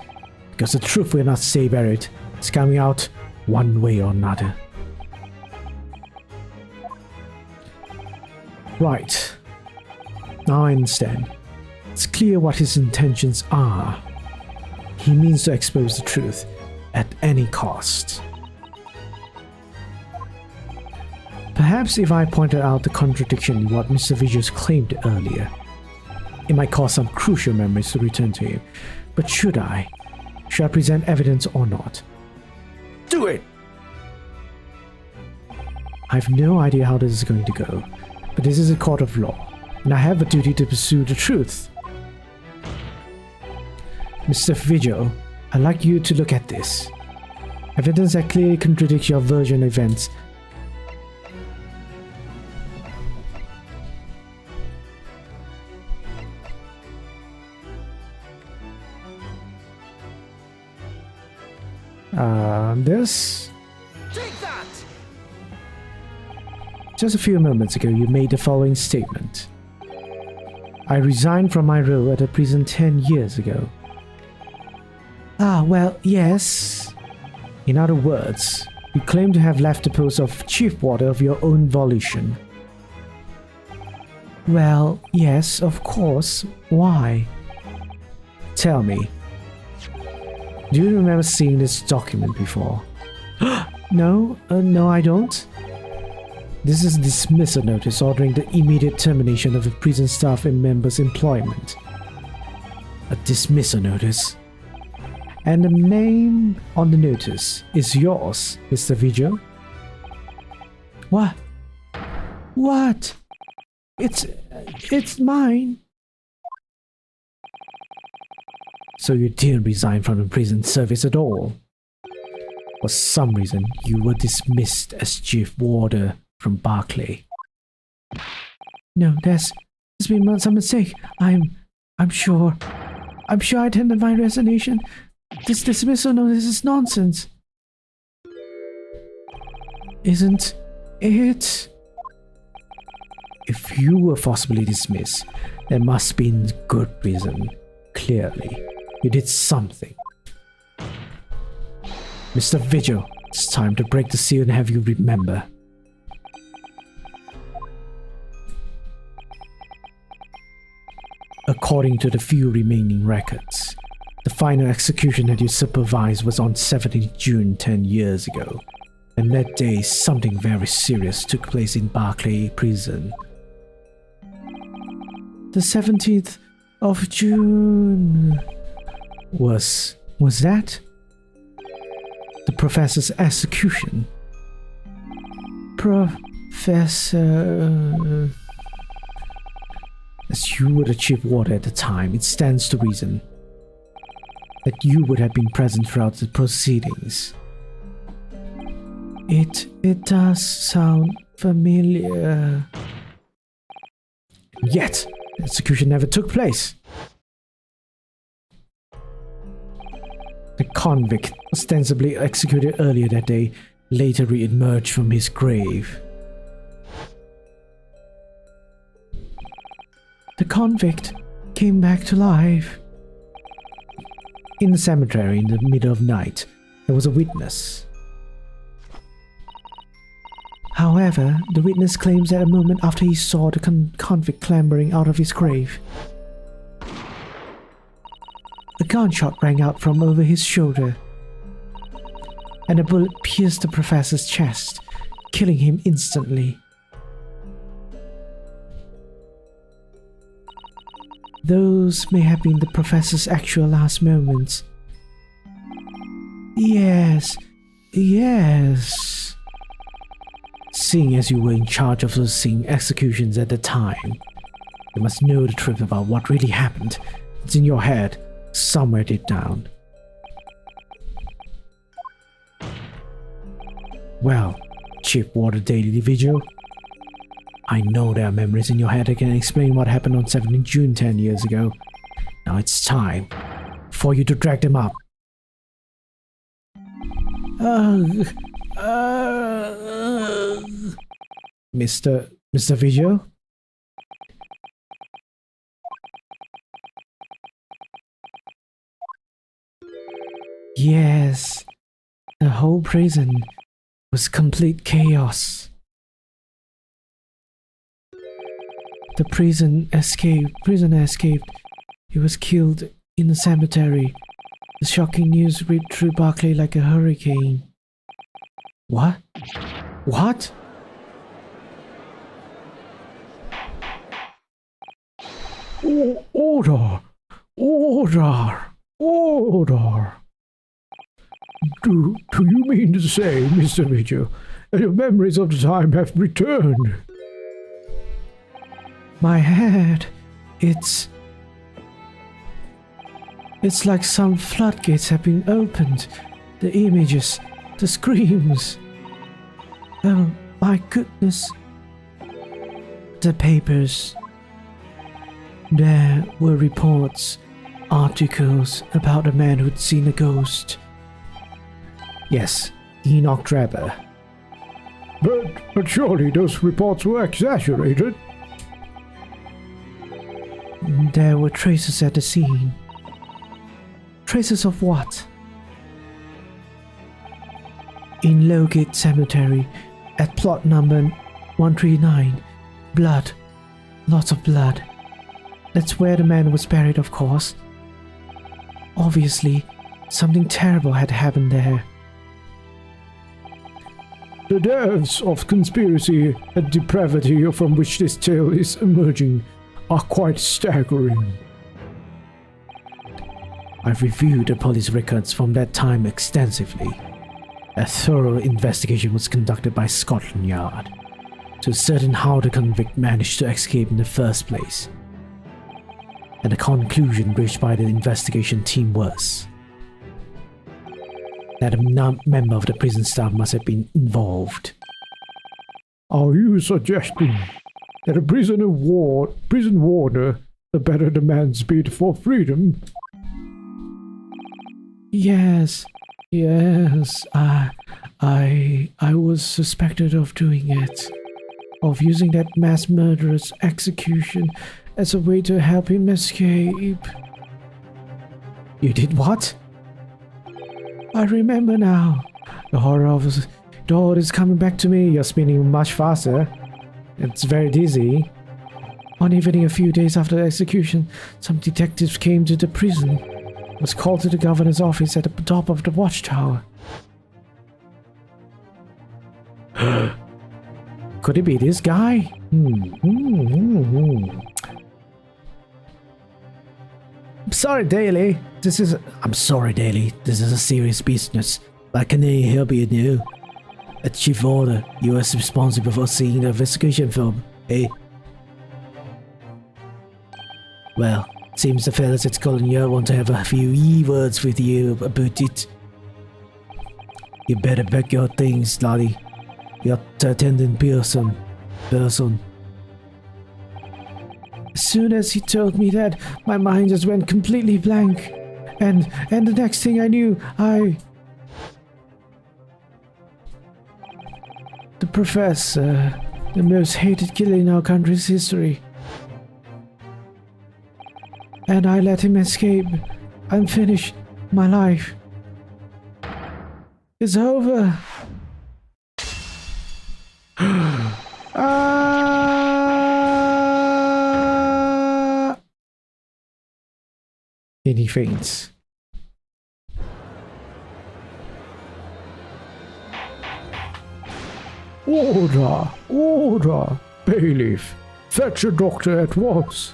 Because the truth will not stay buried. It's coming out one way or another. Right. Now I understand. It's clear what his intentions are. He means to expose the truth at any cost. Perhaps if I pointed out the contradiction in what Mr. Vigils claimed earlier, it might cause some crucial memories to return to him. But should I? Should I present evidence or not? Do it! I have no idea how this is going to go, but this is a court of law, and I have a duty to pursue the truth. Mr. Vigil, I'd like you to look at this. Evidence that clearly contradicts your version of events. This? Take that! Just a few moments ago, you made the following statement. I resigned from my role at the prison 10 years ago. Ah, well, yes. In other words, you claim to have left the post of chief warder of your own volition. Well, yes, of course. Why? Tell me, Do you remember seeing this document before? No, no, I don't. This is a dismissal notice ordering the immediate termination of a prison staff and member's employment. A dismissal notice. And the name on the notice is yours, Mr. Vigil. What? What? It's mine. So you didn't resign from the prison service at all? For some reason, you were dismissed as chief warder from Barclay. No, there's been some mistake. I'm sure I tendered my resignation. This dismissal notice is nonsense. Isn't it? If you were forcibly dismissed, there must be a good reason. Clearly, you did something. Mr. Vigil, it's time to break the seal and have you remember. According to the few remaining records, the final execution that you supervised was on 17th June 10 years ago, and that day something very serious took place in Barclay Prison. The 17th of June... Was that? The professor's execution? Professor... As you were the chief warder at the time, it stands to reason that you would have been present throughout the proceedings. It does sound familiar. Yet, the execution never took place. The convict, ostensibly executed earlier that day, later re-emerged from his grave. The convict came back to life. In the cemetery in the middle of night, there was a witness. However, the witness claims that a moment after he saw the convict clambering out of his grave, a gunshot rang out from over his shoulder, and a bullet pierced the professor's chest, killing him instantly. Those may have been the professor's actual last moments. Yes. Seeing as you were in charge of those executions at the time, you must know the truth about what really happened. It's in your head, somewhere deep down. Well, Chief Warder Daily Vigil, I know there are memories in your head that can explain what happened on 17 June 10 years ago. Now it's time for you to drag them up. Mr. Vigil? Yes, the whole prison was complete chaos. The prisoner escaped. He was killed in the cemetery. The shocking news ripped through Barclay like a hurricane. What? What? Order! Do you mean to say, Mr. Vigil, that your memories of the time have returned? My head, it's like some floodgates have been opened. The images, the screams. Oh my goodness. The papers. There were reports, articles about a man who'd seen a ghost. Yes, Enoch Drebber. But surely those reports were exaggerated. There were traces at the scene. Traces of what? In Lowgate Cemetery, at plot number 139, blood. Lots of blood. That's where the man was buried, of course. Obviously, Something terrible had happened there. The depths of conspiracy and depravity from which this tale is emerging are quite staggering. I've reviewed the police records from that time extensively. A thorough investigation was conducted by Scotland Yard to ascertain how the convict managed to escape in the first place. And the conclusion reached by the investigation team was that a member of the prison staff must have been involved. Are you suggesting that a prison warder abetted the man's bid for freedom? Yes, I was suspected of doing it, of using that mass murderous execution as a way to help him escape. You did what? I remember now. The horror of it all is coming back to me. You're spinning much faster. It's very dizzy. On evening a few days after the execution, some detectives came to the prison. I was called to the governor's office at the top of the watchtower. Could it be this guy? I'm sorry, Daly. I'm sorry, Daly. This is a serious business. But can I help you now? At chief order, you are responsible for seeing the investigation film, eh? Well, seems the fellas at Scotland Yard want to have a few words with you about it. You better pack your things, laddie. You're attending Pearson. As soon as he told me that, my mind just went completely blank. And the next thing I knew, The professor, the most hated killer in our country's history. And I let him escape. I'm finished. My life is over. And he faints. Order! Bailiff, fetch a doctor at once.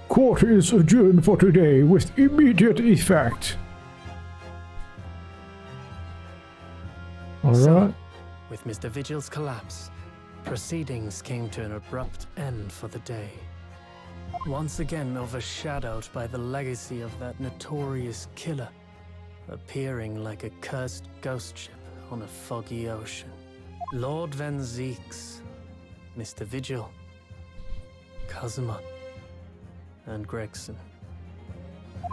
Court is adjourned for today with immediate effect. Alright. With Mr. Vigil's collapse, proceedings came to an abrupt end for the day. Once again overshadowed by the legacy of that notorious killer, appearing like a cursed ghost ship on a foggy ocean. Lord Van Zeeks, Mr. Vigil, Kazuma, and Gregson.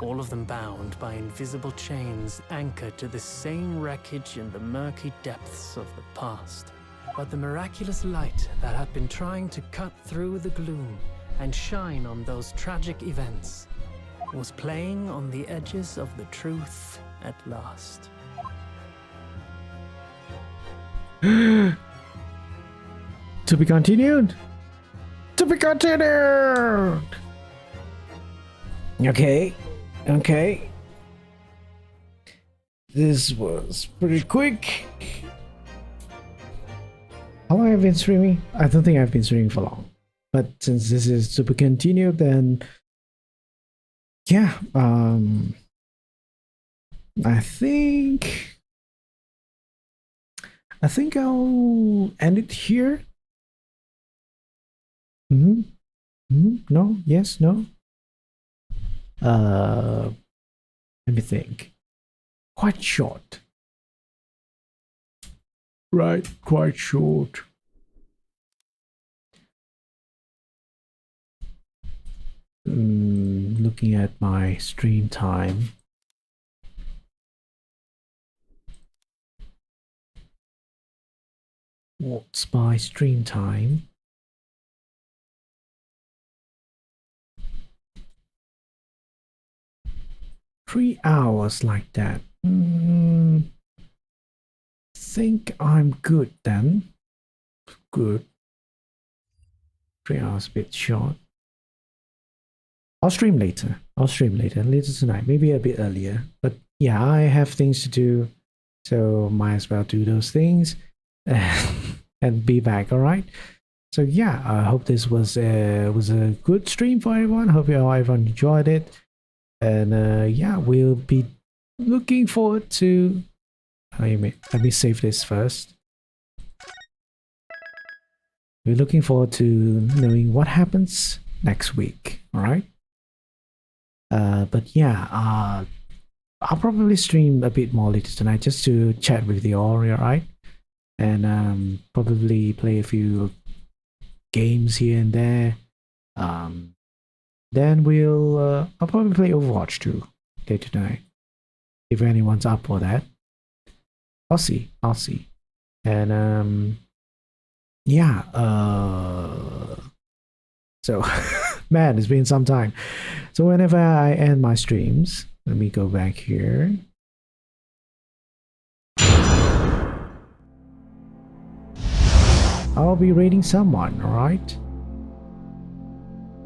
All of them bound by invisible chains anchored to the same wreckage in the murky depths of the past. But the miraculous light that had been trying to cut through the gloom and shine on those tragic events was playing on the edges of the truth at last. To be continued. To be continued. Okay. This was pretty quick. How long have I been streaming? I don't think I've been streaming for long. But since this is to be continued, then yeah, I think I'll end it here. No, yes, no. Let me think. Quite short. Right, quite short. Looking at my stream time. What's my stream time? Three hours like that. Think I'm good then. Good. 3 hours a bit short. I'll stream later. Later tonight, maybe a bit earlier. But yeah, I have things to do, so might as well do those things and be back. All right. So yeah, I hope this was a good stream for everyone. Hope everyone enjoyed it, and yeah, we'll be looking forward to. Let me save this first. We're looking forward to knowing what happens next week. All right. But yeah, I'll probably stream a bit more later tonight just to chat with you all, right? And probably play a few games here and there. Then I'll probably play Overwatch 2 later tonight. If anyone's up for that. I'll see. And yeah, so man, it's been some time. So whenever I end my streams, let me go back here. I'll be raiding someone, alright?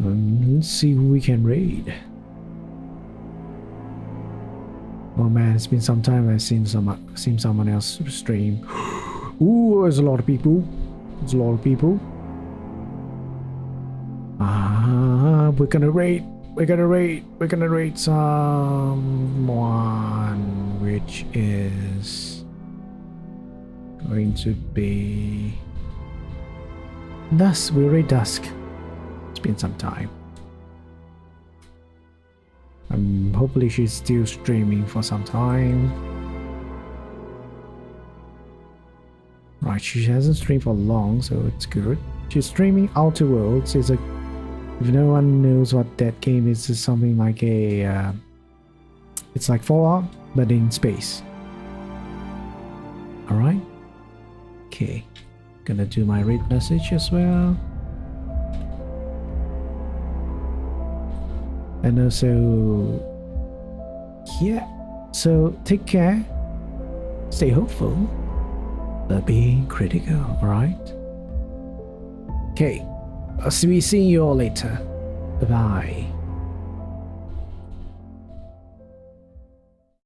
Let's see who we can raid. Oh man, it's been some time I've seen someone else stream. Ooh, there's a lot of people. We're gonna raid someone, which is going to be Dusk. We'll raid Dusk. It's been some time. Hopefully she's still streaming for some time. Right, she hasn't streamed for long, so it's good. She's streaming Outer Worlds. If no one knows what that game is, it's something like a it's like Fallout but in space. All right. Okay. Gonna do my raid message as well. And also, yeah. So take care. Stay hopeful, but be critical. All right. Okay. I'll be seeing you all later. Bye bye.